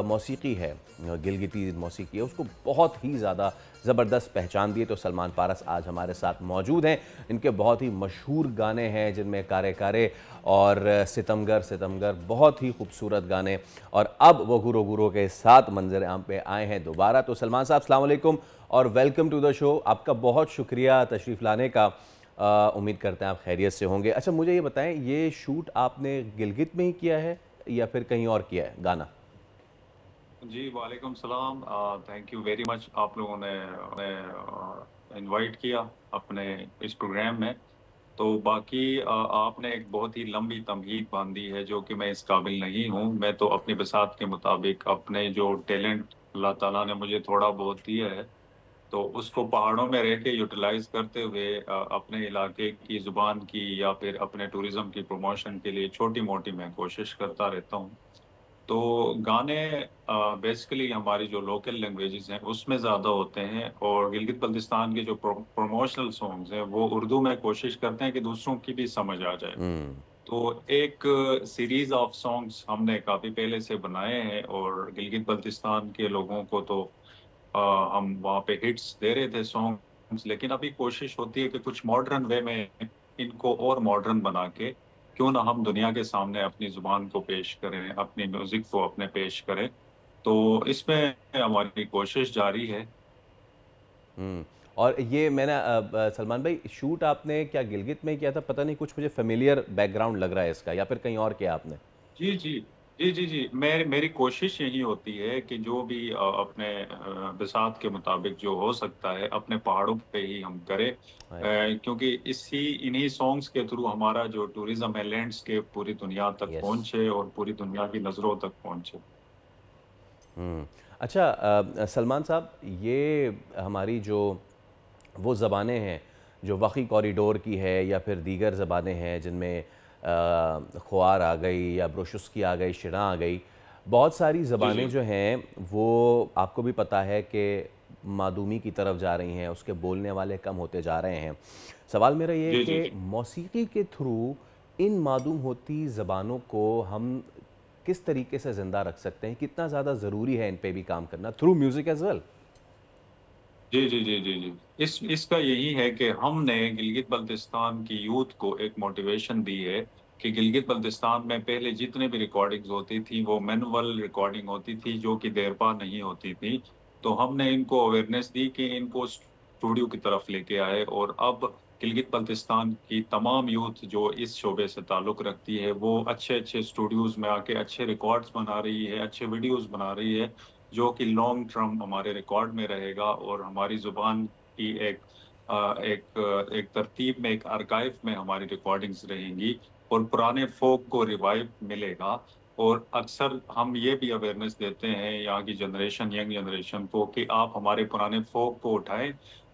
मौसीकी है, गिलगिती मौसीकी है, उसको बहुत ही ज़्यादा ज़बरदस्त पहचान दी। तो सलमान पारस आज हमारे साथ मौजूद हैं। इनके बहुत ही मशहूर गाने हैं जिनमें कारे कारे और सितमगर सितमगर, बहुत ही खूबसूरत गाने, और अब वो गुरो गुरो के साथ मंजर आम पे आए हैं दोबारा। तो सलमान साहब अस्सलाम वालेकुम और वेलकम टू द शो। आपका बहुत शुक्रिया तशरीफ़ लाने का। उम्मीद करते हैं आप खैरियत से होंगे। अच्छा, मुझे ये बताएं, ये शूट आपने गिलगित में ही किया है या फिर कहीं और किया है गाना? जी वालेकुम सलाम, थैंक यू वेरी मच, आप लोगों ने इनवाइट किया अपने इस प्रोग्राम में। तो बाकी आपने एक बहुत ही लंबी तमहीद बांधी है जो कि मैं इस काबिल नहीं हूँ। मैं तो अपनी बसात के मुताबिक अपने जो टैलेंट अल्लाह ताला ने मुझे थोड़ा बहुत दिया है तो उसको पहाड़ों में रह के यूटिलाइज करते हुए अपने इलाके की ज़ुबान की या फिर अपने टूरिज़्म की प्रमोशन के लिए छोटी मोटी मैं कोशिश करता रहता हूँ। तो गाने बेसिकली हमारी जो लोकल लैंग्वेजेस हैं उसमें ज़्यादा होते हैं, और गिलगित बल्तिस्तान के जो प्रमोशनल सॉन्ग्स हैं वो उर्दू में कोशिश करते हैं कि दूसरों की भी समझ आ जाए। तो एक सीरीज ऑफ सॉन्ग्स हमने काफ़ी पहले से बनाए हैं, और गिलगित बल्तिस्तान के लोगों को तो हम वहाँ पे हिट्स दे रहे थे सॉन्ग्स, लेकिन अभी कोशिश होती है कि कुछ मॉडर्न वे में इनको और मॉडर्न बना के क्यों ना हम दुनिया के सामने अपनी जुबान को पेश करें, अपनी म्यूजिक को अपने पेश करें। तो इसमें हमारी कोशिश जारी है। और ये मैंने सलमान भाई, शूट आपने क्या गिलगित में किया था? पता नहीं, कुछ मुझे फेमिलियर बैकग्राउंड लग रहा है इसका, या फिर कहीं और किया आपने? जी जी जी जी जी, मेरी कोशिश यही होती है कि जो भी अपने बिसात के मुताबिक जो हो सकता है अपने पहाड़ों पे ही हम करें, क्योंकि इन्हीं सॉन्ग्स के थ्रू हमारा जो टूरिज्म है लैंडस्केप पूरी दुनिया तक पहुंचे और पूरी दुनिया की नज़रों तक पहुंचे। अच्छा सलमान साहब, ये हमारी जो वो ज़बानें हैं जो वक़ी कॉरिडोर की है या फिर दीगर ज़बानें हैं जिनमें ख्वार आ गई या ब्रोशुस्की आ गई, शिना आ गई, बहुत सारी ज़बानें जो हैं वो आपको भी पता है कि मादूमी की तरफ जा रही हैं, उसके बोलने वाले कम होते जा रहे हैं। सवाल मेरा ये है कि मौसीकी के थ्रू इन मादूम होती ज़बानों को हम किस तरीके से ज़िंदा रख सकते हैं? कितना ज़्यादा ज़रूरी है इन पे भी काम करना थ्रू म्यूज़िक एज वेल? जी जी जी जी जी, इसका यही है कि हमने गिलगित बल्तिस्तान की यूथ को एक मोटिवेशन दी है कि गिलगित बल्तिस्तान में पहले जितने भी रिकॉर्डिंग्स होती थी वो मैनुअल रिकॉर्डिंग होती थी जो कि देरपा नहीं होती थी। तो हमने इनको अवेयरनेस दी कि इनको स्टूडियो की तरफ लेके आए, और अब गिलगित बल्तिस्तान की तमाम यूथ जो इस शोबे से ताल्लुक़ रखती है वो अच्छे अच्छे स्टूडियोज़ में आके अच्छे रिकॉर्ड्स बना रही है, अच्छे वीडियोज़ बना रही है, जो कि लॉन्ग टर्म हमारे रिकॉर्ड में रहेगा और हमारी ज़ुबान की एक तरतीब में, एक आर्काइव में हमारी रिकॉर्डिंग्स रहेंगी और पुराने फोक को रिवाइव मिलेगा। और अक्सर हम ये भी अवेयरनेस देते हैं यहाँ की जनरेशन, यंग जनरेशन को, कि आप हमारे पुराने फोक को उठाएं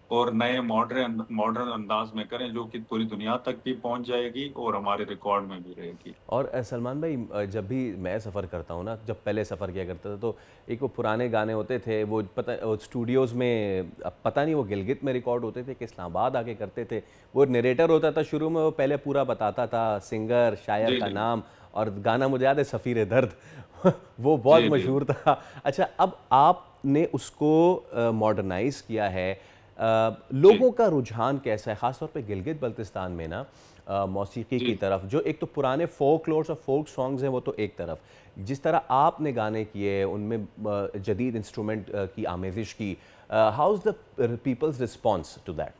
और नए मॉडर्न अंदाज में करें, जो कि पूरी दुनिया तक भी पहुंच जाएगी और हमारे रिकॉर्ड में भी रहेगी। और सलमान भाई, जब भी मैं सफ़र करता हूँ ना, जब पहले सफ़र किया करता था, तो एक वो पुराने गाने होते थे, वो स्टूडियोज़ में, अब पता नहीं वो गिलगित में रिकॉर्ड होते थे कि इस्लामाबाद आके करते थे। वो नरेटर होता था शुरू में, वो पहले पूरा बताता था सिंगर शायर जी का जी नाम, और गाना मुझे याद है सफ़ीर दर्द वो बहुत जी जी मशहूर था। अच्छा, अब आपने उसको मॉडर्नाइज़ किया है। जी लोगों का रुझान कैसा है ख़ासतौर पे गिलगित बल्तिस्तान में ना, मौसीकी की जी तरफ? जो एक तो पुराने फोकलोर्स और फोक सॉन्ग्स हैं वो तो एक तरफ, जिस तरह आपने गाने किए उनमें जदीद इंस्ट्रूमेंट की आमेजिश की, how is the people's response to that?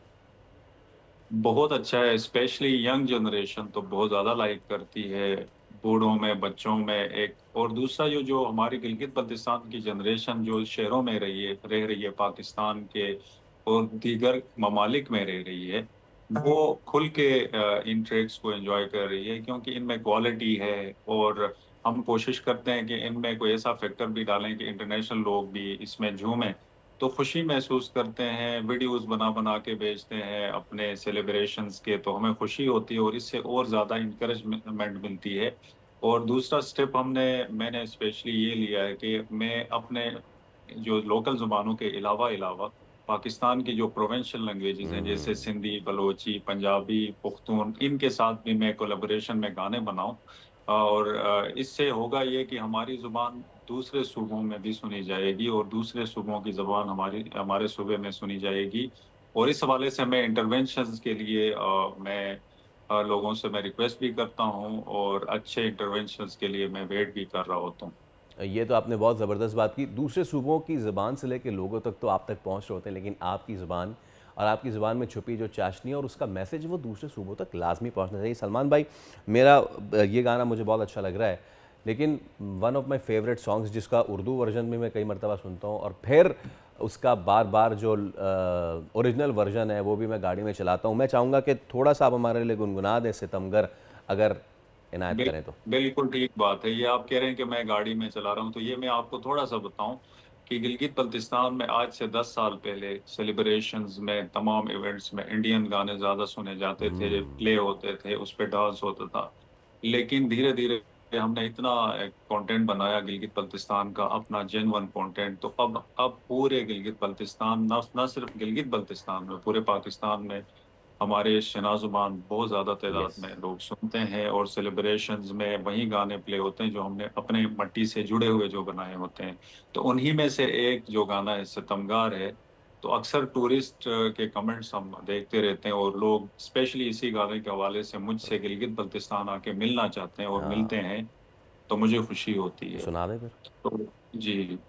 बहुत अच्छा है। स्पेशली यंग जनरेशन तो बहुत ज़्यादा लाइक करती है, बूढ़ों में, बच्चों में। एक और दूसरा, जो जो हमारी गिलगित बल्तिस्तान की जनरेशन जो शहरों में रह रही है, पाकिस्तान के और दीगर ममालिक में रह रही है, वो खुल के इन ट्रैक्स को एंजॉय कर रही है, क्योंकि इनमें क्वालिटी है। और हम कोशिश करते हैं कि इनमें कोई ऐसा फैक्टर भी डालें कि इंटरनेशनल लोग भी इसमें झूमें, तो खुशी महसूस करते हैं। वीडियोस बना बना के भेजते हैं अपने सेलिब्रेशंस के, तो हमें खुशी होती है और इससे और ज़्यादा इंकरेजमेंट मिलती है। और दूसरा स्टेप मैंने स्पेशली ये लिया है कि मैं अपने जो लोकल ज़ुबानों के अलावा पाकिस्तान की जो प्रोविंशियल लैंग्वेजेस हैं, जैसे सिंधी, बलोची, पंजाबी, पुख्तून, इनके साथ भी मैं कोलैबोरेशन में गाने बनाऊं। और इससे होगा ये कि हमारी ज़ुबान दूसरे सूबों में भी सुनी जाएगी और दूसरे सूबों की ज़बान हमारे सूबे में सुनी जाएगी। और इस हवाले से मैं इंटरवेंशंस के लिए मैं लोगों से मैं रिक्वेस्ट भी करता हूँ, और अच्छे इंटरवेंशंस के लिए मैं वेट भी कर रहा होता हूँ। ये तो आपने बहुत ज़बरदस्त बात की। दूसरे सूबों की ज़बान से लेकर लोगों तक तो आप तक पहुँच रहे होते हैं, लेकिन आपकी ज़बान और आपकी ज़बान में छुपी जो चाशनी और उसका मैसेज वो दूसरे सूबों तक लाजमी पहुँचना चाहिए। सलमान भाई, मेरा ये गाना मुझे बहुत अच्छा लग रहा है, लेकिन one of my favourite songs जिसका उर्दू वर्जन भी मैं कई मरतबा सुनता हूँ, और फिर उसका बार बार जो ओरिजिनल वर्जन है वो भी मैं गाड़ी में चलाता हूँ। मैं चाहूँगा कि थोड़ा सा आप हमारे लिए गुनगुना दें सितमगर, अगर इनायत करें तो। बिल्कुल ठीक बात है। ये आप कह रहे हैं कि मैं गाड़ी में चला रहा हूँ, तो ये मैं आपको थोड़ा सा बताऊं कि गिलगित बल्तिस्तान में आज से 10 साल पहले सेलिब्रेशंस में, तमाम इवेंट्स में इंडियन गाने ज्यादा सुने जाते थे, प्ले होते थे, उस पर डांस होता था। लेकिन धीरे धीरे हमने इतना कंटेंट बनाया गिलगित बल्तिस्तान का, अपना जेन्युइन कंटेंट, तो अब पूरे गिलगित बल्तिस्तान, न सिर्फ गिलगित बल्तिस्तान में, पूरे पाकिस्तान में हमारे शना ज़ुबान बहुत ज़्यादा तादाद यस। में लोग सुनते हैं। और सेलिब्रेशंस में वही गाने प्ले होते हैं जो हमने अपने मट्टी से जुड़े हुए जो बनाए होते हैं। तो उन्हीं में से एक जो गाना है सितमगार है। तो अक्सर टूरिस्ट के कमेंट्स हम देखते रहते हैं, और लोग स्पेशली इसी गाने के हवाले से मुझसे गिलगित बल्तिस्तान आके मिलना चाहते हैं और मिलते हाँ, हैं, तो मुझे खुशी होती है। सुना दें फिर। तो जी।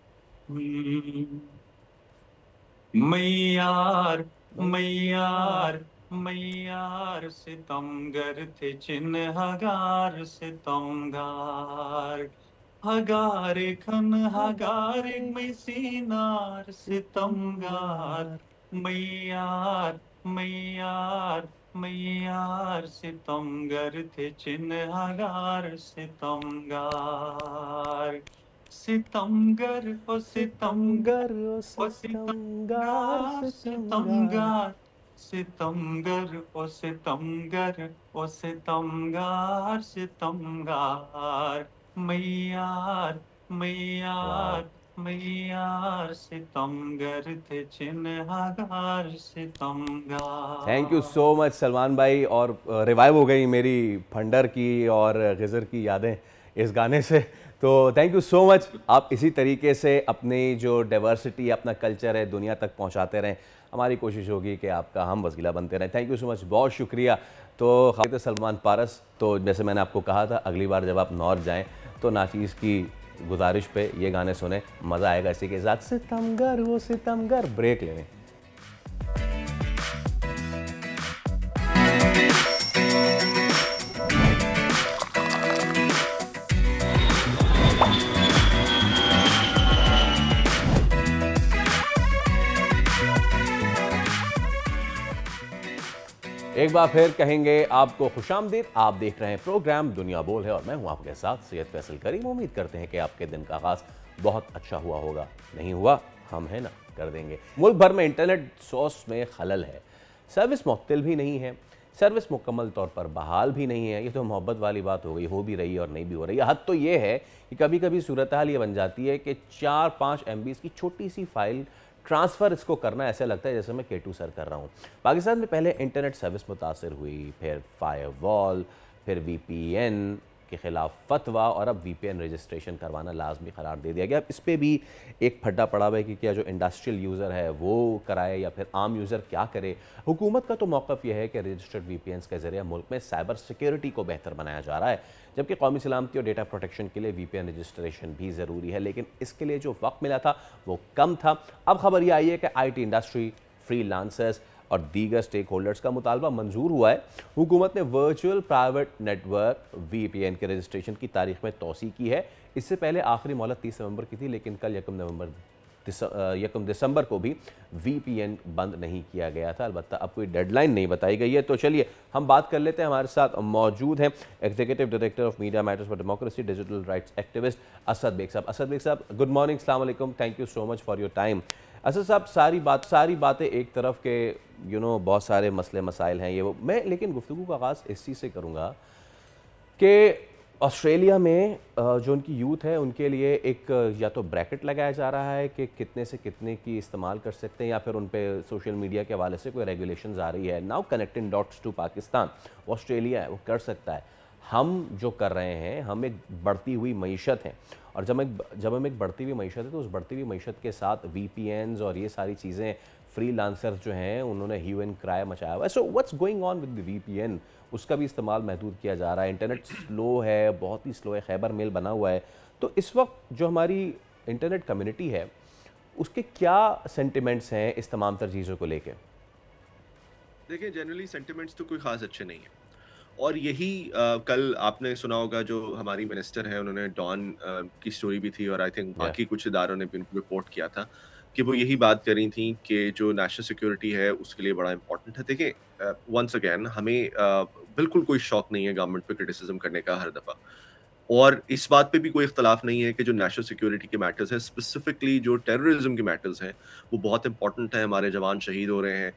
मैयार मैयार मैयार सितमगर थे चिन्हगार सितमगार, हगार खन हगार में सीनार सितमगार, मैयार मैयार मैयार सितमगर थे चिन्हगार सितमगार। सितमगर ओ सितमगर ओ ओ सितमगार, सितमगार सितमगार। सितमगार, सितमगर ओ सितमगर ओ सितमगार सितमगार, मैयार वाह, मैयार मैयार सितमगर थे चिन्हगार थैंक यू सितमगार। सो मच सलमान भाई। और रिवाइव हो गई मेरी फंडर की और गिज़र की यादें इस गाने से। तो थैंक यू सो मच। आप इसी तरीके से अपनी जो डाइवर्सिटी, अपना कल्चर है, दुनिया तक पहुंचाते रहें। हमारी कोशिश होगी कि आपका हम वसीला बनते रहें। थैंक यू सो मच, बहुत शुक्रिया। तो खालिद सलमान पारस, तो जैसे मैंने आपको कहा था, अगली बार जब आप नॉर्थ जाएँ तो नाचीज़ की गुजारिश पे ये गाने सुने, मज़ा आएगा। इसी के साथ सितमगर वो सितमगर, ब्रेक ले लें। एक बार फिर कहेंगे आपको खुशामदीद। आप देख रहे हैं प्रोग्राम दुनिया बोल है और मैं हूं आपके साथ सैयद फैसल करीम। उम्मीद करते हैं कि आपके दिन का आगाज बहुत अच्छा हुआ होगा। नहीं हुआ हम है ना कर देंगे। मुल्क भर में इंटरनेट सोर्स में खलल है, सर्विस मुअत्तल भी नहीं है, सर्विस मुकम्मल तौर पर बहाल भी नहीं है। ये तो मोहब्बत वाली बात हो गई, हो भी रही है और नहीं भी हो रही है। हद तो ये है कि कभी कभी सूरत हाल ये बन जाती है कि 4-5 MB की छोटी सी फाइल ट्रांसफ़र इसको करना ऐसा लगता है जैसे मैं K2 सर कर रहा हूँ। पाकिस्तान में पहले इंटरनेट सर्विस मुतासर हुई, फिर फायरवॉल, फिर VPN के ख़िलाफ़ फतवा और अब VPN रजिस्ट्रेशन करवाना लाजमी करार दे दिया गया। अब इस पर भी एक फड्डा पड़ा हुआ है कि क्या जो इंडस्ट्रियल यूज़र है वो कराए या फिर आम यूज़र क्या करे। हुकूमत का तो मौक़िफ़ यह है कि रजिस्टर्ड VPNs के ज़रिए मुल्क में साइबर सिक्योरिटी को बेहतर बनाया जा रहा है, जबकि कौमी सलामती और डेटा प्रोटेक्शन के लिए VPN रजिस्ट्रेशन भी ज़रूरी है, लेकिन इसके लिए जो वक्त मिला था वो कम था। अब खबर यह आई है कि IT इंडस्ट्री, फ्रीलांसर्स और दीगर स्टेक होल्डर्स का मुतालबा मंजूर हुआ है। हुकूमत ने वर्चुअल प्राइवेट नेटवर्क VPN के रजिस्ट्रेशन की तारीख में तोसी की है। इससे पहले आखिरी मोहलत 30 नवंबर की थी, लेकिन कल 1 दिसंबर को भी VPN बंद नहीं किया गया था। अलबत्ता अब कोई डेडलाइन नहीं बताई गई है। तो चलिए हम बात कर लेते हैं। हमारे साथ मौजूद हैं executive director of media matters for democracy, digital rights activist Asad Baig साहब। असद बेग साहब, गुड मॉर्निंग, अस्सलाम वालेकुम, thank you so much for your time. Asad साहब, सारी बातें एक तरफ के बहुत सारे मसले मसाइल हैं ये वो, मैं लेकिन गुफ्तगू का आगाज़ इस चीज़ से करूँगा कि ऑस्ट्रेलिया में जो उनकी यूथ है उनके लिए एक या तो ब्रैकेट लगाया जा रहा है कि कितने से कितने की इस्तेमाल कर सकते हैं, या फिर उन पे सोशल मीडिया के हवाले से कोई रेगुलेशंस आ रही है। Now connecting dots to Pakistan, Australia है वो कर सकता है, हम जो कर रहे हैं हम एक बढ़ती हुई मईशत है, और जब हम एक बढ़ती हुई मईशत है तो उस बढ़ती हुई मईशत के साथ VPNs और ये सारी चीज़ें, फ्रीलांसर्स जो हैं उन्होंने ह्यू एंड क्राई मचाया हुआ है। So what's going on with the VPN, उसका भी इस्तेमाल महदूद किया जा रहा है। इंटरनेट स्लो है, बहुत ही स्लो है, खैबर मेल बना हुआ है। तो इस वक्त जो हमारी इंटरनेट कम्युनिटी है उसके क्या सेंटिमेंट्स हैं इस तमाम तर चीज़ों को लेकर? देखिए, जनरली सेंटिमेंट्स तो कोई खास अच्छे नहीं है, और यही कल आपने सुना होगा जो हमारी मिनिस्टर है उन्होंने डॉन की स्टोरी भी थी, और आई थिंक बाकी कुछ इदारों ने भी उनको रिपोर्ट किया था कि वो यही बात कर रही थी कि जो नेशनल सिक्योरिटी है उसके लिए बड़ा इंपॉर्टेंट है। देखिए, वंस अगेन हमें बिल्कुल कोई शौक नहीं है गवर्नमेंट पे क्रिटिसिज्म करने का हर दफ़ा, और इस बात पे भी कोई इख्तलाफ नहीं है कि जो नेशनल सिक्योरिटी के मैटर्स हैं, स्पेसिफिकली जो टेररिज्म के मैटर्स हैं, वो बहुत इंपॉर्टेंट है। हमारे जवान शहीद हो रहे हैं,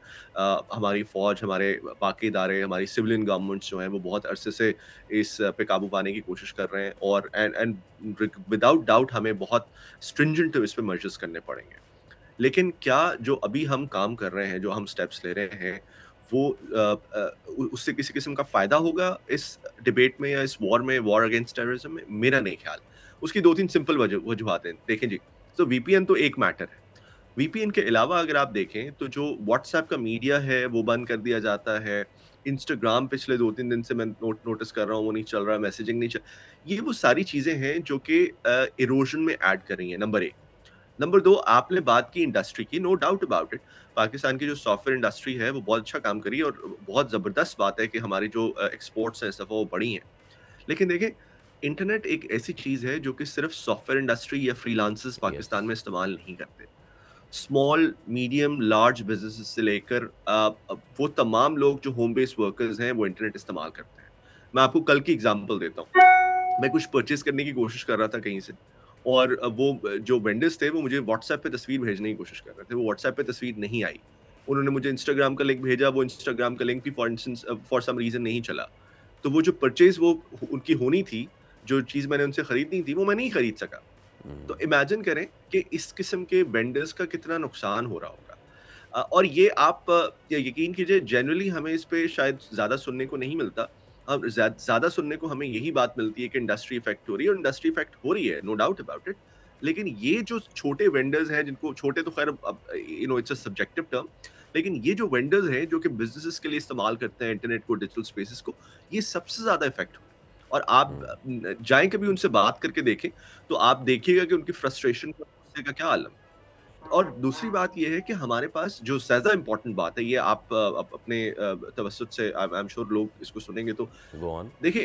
हमारी फ़ौज, हमारे बाकी इदारे, हमारी सिविलियन गवर्नमेंट्स जो हैं वो बहुत अरसे से इस पे काबू पाने की कोशिश कर रहे हैं, और एंड विदाउट डाउट हमें बहुत स्ट्रिंजेंट इस पे मर्जर्स करने पड़ेंगे। लेकिन क्या जो अभी हम काम कर रहे हैं, जो हम स्टेप्स ले रहे हैं, वो उससे किसी किस्म का फ़ायदा होगा इस डिबेट में या इस वॉर अगेंस्ट टेररिज्म में? मेरा नहीं ख्याल। उसकी 2-3 सिंपल वजूहात हैं। देखें जी, तो VPN तो एक मैटर है। VPN के अलावा अगर आप देखें तो जो व्हाट्सएप का मीडिया है वो बंद कर दिया जाता है। इंस्टाग्राम पिछले 2-3 दिन से मैं नोटिस कर रहा हूँ वो नहीं चल रहा, मैसेजिंग नहीं चल, ये वो सारी चीज़ें हैं जो कि इरोजन में ऐड कर रही हैं, नंबर 1। नंबर 2, आपने बात की इंडस्ट्री की, no doubt about it. Pakistan की जो सॉफ्टवेयर इंडस्ट्री है वो बहुत अच्छा काम करी है, और बहुत ज़बरदस्त बात है कि हमारी जो एक्सपोर्ट्स हैं इस दफ़ा वो बढ़ी हैं। लेकिन देखें, इंटरनेट एक ऐसी चीज़ है जो कि सिर्फ सॉफ्टवेयर इंडस्ट्री या फ्रीलांसर्स पाकिस्तान में इस्तेमाल नहीं करते। स्मॉल, मीडियम, लार्ज बिजनेसेस से लेकर वो तमाम लोग जो होम बेस्ड वर्कर्स हैं वो इंटरनेट इस्तेमाल करते हैं। मैं आपको कल की एग्जांपल देता हूँ। मैं कुछ परचेज करने की कोशिश कर रहा था कहीं से, और वो जो वेंडर्स थे वो मुझे व्हाट्सएप पे तस्वीर भेजने की कोशिश कर रहे थे, वो व्हाट्सएप पे तस्वीर नहीं आई। उन्होंने मुझे इंस्टाग्राम का लिंक भेजा, वो इंस्टाग्राम का लिंक भी फॉर सम रीज़न नहीं चला। तो वो जो परचेज वो उनकी होनी थी, जो चीज़ मैंने उनसे खरीदनी थी, वो मैं नहीं खरीद सका। तो इमेजिन करें कि इस किस्म के वेंडर्स का कितना नुकसान हो रहा होगा। और ये आप यकीन कीजिए, जनरली हमें इस पे शायद ज़्यादा सुनने को नहीं मिलता। अब ज़्यादा सुनने को हमें यही बात मिलती है कि इंडस्ट्री इफेक्ट हो रही है, और इंडस्ट्री इफेक्ट हो रही है, नो डाउट अबाउट इट। लेकिन ये जो छोटे वेंडर्स हैं, जिनको छोटे तो खैर इट्स अ सब्जेक्टिव टर्म, लेकिन ये जो वेंडर्स हैं जो कि बिजनेसेस के लिए इस्तेमाल करते हैं इंटरनेट को, डिजिटल स्पेसेस को, ये सबसे ज़्यादा इफेक्ट हो। और आप जाएं कभी उनसे बात करके देखें तो आप देखिएगा कि उनकी फ्रस्ट्रेशन का, गुस्से का क्या आलम। और दूसरी बात ये है कि हमारे पास जो ज़्यादा इम्पोर्टेंट बात है, ये आप अपने तवज्जुह से, आई एम श्योर लोग इसको सुनेंगे तो देखिए,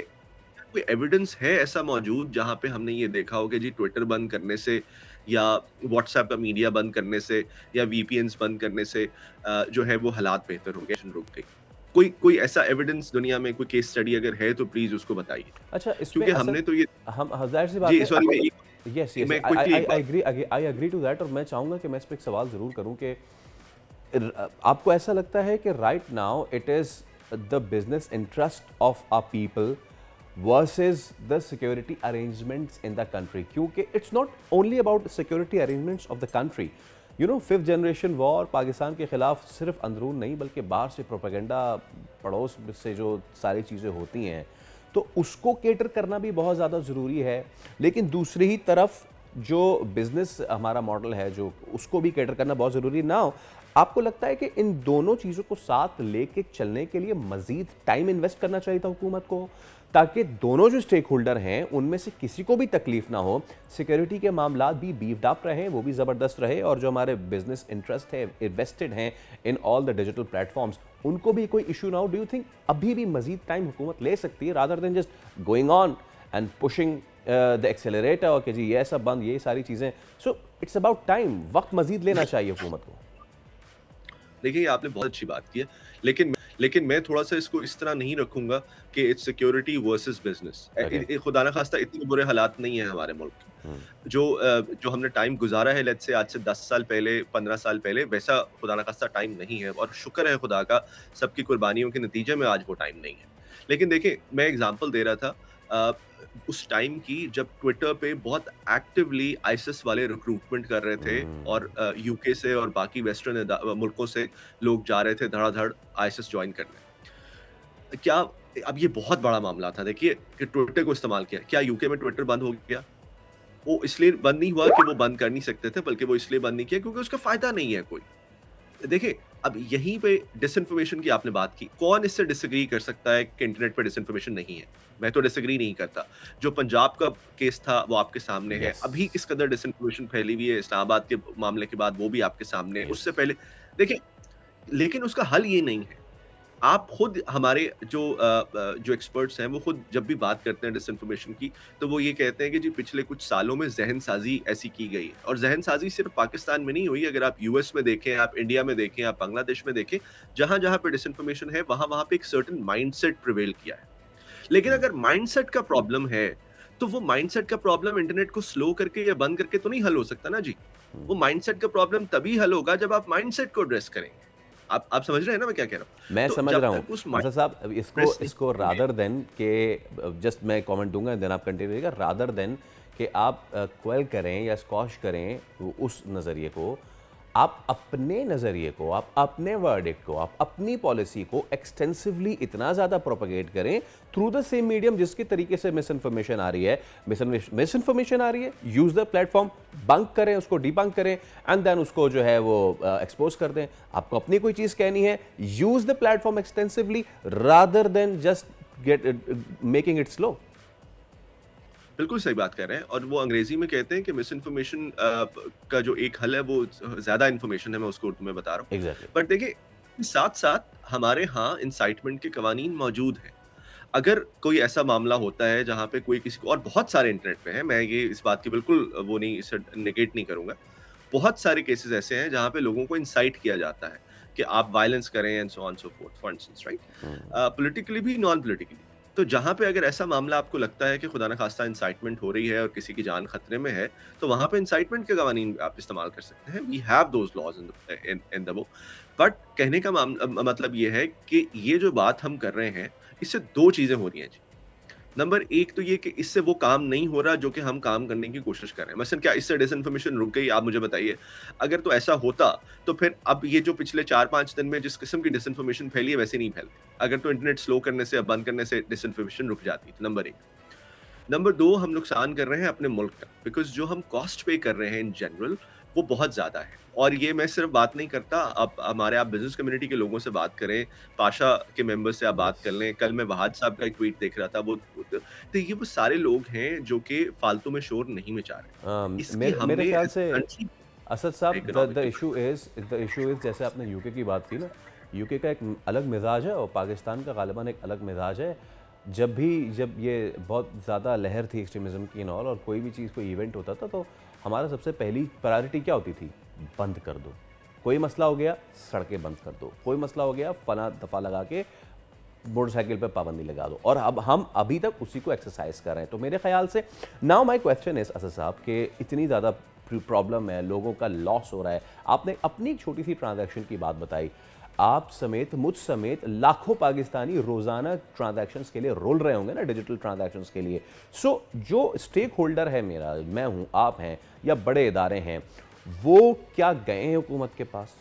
कोई एविडेंस है ऐसा मौजूद जहाँ पे हमने ये देखा हो कि जी ट्विटर बंद करने से या व्हाट्सएप का मीडिया बंद करने से या VPNs बंद करने से जो है वो हालात बेहतर हो गए, रुक गई? कोई ऐसा एविडेंस दुनिया में, कोई केस स्टडी अगर है तो प्लीज उसको बताइए। अच्छा, क्योंकि हमने तो ये हम ज़ाहिर सी बात जी है, सॉरी यस मैं yes, I agree to that. और मैं चाहूँगा कि मैं इस पर एक सवाल ज़रूर करूँ कि आपको ऐसा लगता है कि right now it is the business interest of a people versus the security arrangements in the country? क्योंकि it's not only about security arrangements of the country, you know, 5th generation war Pakistan के खिलाफ सिर्फ अंदरून नहीं बल्कि बाहर से प्रोपेगेंडा, पड़ोस से जो सारी चीज़ें होती हैं, तो उसको केटर करना भी बहुत ज़्यादा ज़रूरी है। लेकिन दूसरी ही तरफ जो बिज़नेस हमारा मॉडल है, जो उसको भी केटर करना बहुत ज़रूरी ना हो। आपको लगता है कि इन दोनों चीज़ों को साथ लेके चलने के लिए मज़ीद टाइम इन्वेस्ट करना चाहिए था हुकूमत को, ताकि दोनों जो स्टेक होल्डर हैं उनमें से किसी को भी तकलीफ ना हो, सिक्योरिटी के मामला भी बीफ्ड अप रहे, वो भी ज़बरदस्त रहे, और जो हमारे बिजनेस इंटरेस्ट है, इन्वेस्टेड हैं in all the digital platforms, उनको भी कोई इशू ना हो? डू यू थिंक अभी भी मजीद टाइम हुकूमत ले सकती है rather than just going on and pushing the accelerator कि जी ये सब बंद, ये सारी चीज़ें? सो इट्स अबाउट टाइम, वक्त मजीद लेना चाहिए हुकूमत को। देखिए, आपने बहुत अच्छी बात की है, लेकिन मैं थोड़ा सा इसको इस तरह नहीं रखूंगा कि इट्स सिक्योरिटी वर्सेस बिजनेस। खुदा ना खास्ता इतने बुरे हालात नहीं है हमारे मुल्क के। जो हमने टाइम गुजारा है, लेट्स से आज से 10 साल पहले, 15 साल पहले, वैसा खुदा ना खास्ता टाइम नहीं है, और शुक्र है खुदा का, सबकी कुर्बानियों के नतीजे में आज वो टाइम नहीं है। लेकिन देखिए, मैं एग्जांपल दे रहा था उस टाइम की जब ट्विटर पे बहुत एक्टिवली आईएसआईएस वाले रिक्रूटमेंट कर रहे थे, और यूके से और बाकी वेस्टर्न मुल्कों से लोग जा रहे थे धड़ाधड़ आईएसआईएस ज्वाइन करने। क्या अब ये बहुत बड़ा मामला था, देखिए, कि ट्विटर को इस्तेमाल किया। क्या यूके में ट्विटर बंद हो गया? वो इसलिए बंद नहीं हुआ कि वो बंद कर नहीं सकते थे, बल्कि वो इसलिए बंद नहीं किया क्योंकि उसका फायदा नहीं है कोई। देखिए, अब यहीं पे डिसइंफॉर्मेशन की आपने बात की, कौन इससे डिसएग्री कर सकता है कि इंटरनेट पे डिसइंफॉर्मेशन नहीं है? मैं तो डिसएग्री नहीं करता। जो पंजाब का केस था वो आपके सामने है, अभी किस कदर डिसइंफॉर्मेशन फैली हुई है इस्लामाबाद के मामले के बाद, वो भी आपके सामने है। उससे पहले देखिए, लेकिन उसका हल ये नहीं है। आप खुद, हमारे जो एक्सपर्ट्स हैं, वो खुद जब भी बात करते हैं डिसइंफॉर्मेशन की, तो वो ये कहते हैं कि जी पिछले कुछ सालों में जहन साजी ऐसी की गई है। और जहन साजी सिर्फ पाकिस्तान में नहीं हुई, अगर आप यूएस में देखें, आप इंडिया में देखें, आप बांग्लादेश में देखें, जहां जहां पे डिसइंफॉर्मेशन है, वहां पे एक सर्टेन माइंडसेट प्रिवेल किया है। लेकिन अगर माइंडसेट का प्रॉब्लम है, तो वो माइंडसेट का प्रॉब्लम इंटरनेट को स्लो करके या बंद करके तो नहीं हल हो सकता ना जी। वो माइंडसेट का प्रॉब्लम तभी हल होगा जब आप माइंडसेट को एड्रेस करेंगे। आप समझ रहे हैं ना मैं क्या कह रहा हूँ? मैं तो समझ रहा हूँ असद साहब, इसको रादर देन के, जस्ट मैं कमेंट दूंगा, देन आप कंटिन्यू करिएगा, रादर देन कि आप क्वेल करें या स्कॉश करें उस नज़रिए को, आप अपने नज़रिए को, आप अपने वर्डिक्ट को, आप अपनी पॉलिसी को एक्सटेंसिवली इतना ज़्यादा प्रोपेगेट करें थ्रू द सेम मीडियम जिसके तरीके से मिस इन्फॉर्मेशन आ रही है, मिस इन्फॉर्मेशन आ रही है, यूज़ द प्लेटफॉर्म, बंक करें उसको, डीबंक करें, एंड देन उसको जो है वो एक्सपोज कर दें। आपको अपनी कोई चीज़ कहनी है, use the platform extensively rather than just making it slow. बिल्कुल सही बात कर रहे हैं, और वो अंग्रेजी में कहते हैं कि मिस इन्फॉर्मेशन का जो एक हल है वो ज्यादा इन्फॉर्मेशन है, मैं उसको उर्दू में बता रहा हूँ। Exactly. बट देखिए, साथ साथ हमारे यहाँ इंसाइटमेंट के कवानीन मौजूद हैं। अगर कोई ऐसा मामला होता है जहाँ पे कोई किसी को, और बहुत सारे इंटरनेट पे हैं, मैं ये इस बात की बिल्कुल वो नहीं, इसे नेगेट नहीं करूंगा, बहुत सारे केसेस ऐसे हैं जहाँ पे लोगों को इंसाइट किया जाता है कि आप वायलेंस करें and so on so fourth, for instance, right, politically भी, नॉन पॉलिटिकली। तो जहाँ पे अगर ऐसा मामला आपको लगता है कि खुदा न खास्ता इंसाइटमेंट हो रही है और किसी की जान खतरे में है, तो वहाँ पे इंसाइटमेंट के कवानीन आप इस्तेमाल कर सकते हैं। We have those laws in the book. But कहने का मतलब ये है कि ये जो बात हम कर रहे हैं, इससे दो चीजें हो रही हैं जी। नंबर एक तो ये कि इससे वो काम नहीं हो रहा जो कि हम काम करने की कोशिश कर रहे हैं। मसलन क्या इससे डिसइंफॉर्मेशन रुक गई? आप मुझे बताइए। अगर तो ऐसा होता तो फिर अब ये जो पिछले 4-5 दिन में जिस किस्म की डिसइंफॉर्मेशन फैली है वैसे नहीं फैलती। अगर तो इंटरनेट स्लो करने से या बंद करने से डिसइंफॉर्मेशन रुक जाती। नंबर एक। नंबर दो, हम नुकसान कर रहे हैं अपने मुल्क का, बिकॉज जो हम कॉस्ट पे कर रहे हैं इन जनरल वो बहुत ज्यादा है। और ये मैं सिर्फ बात नहीं करता, आप हमारे आप बिजनेस कम्युनिटी के लोगों से बात करें, पाशा के मेंबर से आप बात कर लें। कल मैं वहाद साहब का एक ट्वीट देख रहा था, वो तो ये वो सारे लोग हैं जो कि फालतू में शोर नहीं मचा रहे। मेरे ख्याल से असद साहब, द इशू इज जैसे आपने यूके की बात की ना, यूके का एक अलग मिजाज है और पाकिस्तान का गालिबन एक अलग मिजाज है। जब ये बहुत ज़्यादा लहर थी एक्सट्रीमिज़म की और कोई भी चीज़, कोई इवेंट होता था, तो हमारा सबसे पहली प्रायोरिटी क्या होती थी? बंद कर दो। कोई मसला हो गया, सड़कें बंद कर दो। कोई मसला हो गया, फना दफ़ा लगा के मोटरसाइकिल पे पाबंदी लगा दो, और अब हम अभी तक उसी को एक्सरसाइज कर रहे हैं। तो मेरे ख्याल से now my question is Asad साहब कि इतनी ज़्यादा प्रॉब्लम है, लोगों का लॉस हो रहा है, आपने अपनी एक छोटी सी ट्रांजैक्शन की बात बताई, आप समेत मुझ समेत लाखों पाकिस्तानी रोज़ाना ट्रांजैक्शंस के लिए रोल रहे होंगे ना, डिजिटल ट्रांजैक्शंस के लिए। सो जो स्टेक होल्डर है, मेरा, मैं हूँ, आप हैं, या बड़े इदारे हैं, वो क्या गए हैं हुकूमत के पास?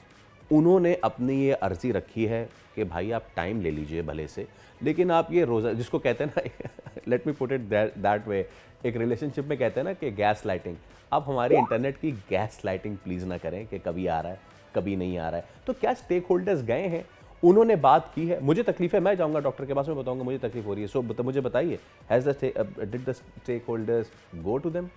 उन्होंने अपनी ये अर्जी रखी है कि भाई आप टाइम ले लीजिए भले से, लेकिन आप ये रोज़ा, जिसको कहते हैं ना let me put it that way, एक रिलेशनशिप में कहते हैं ना कि गैस लाइटिंग, आप हमारी इंटरनेट की गैस लाइटिंग प्लीज़ ना करें कि कभी आ रहा है कभी नहीं आ रहा है। तो क्या स्टेक होल्डर्स गए हैं, उन्होंने बात की है? मुझे तकलीफ है, मैं जाऊंगा डॉक्टर के पास में बताऊंगा मुझे तकलीफ हो रही है, सो मुझे बताइए, did the stakeholders go to them?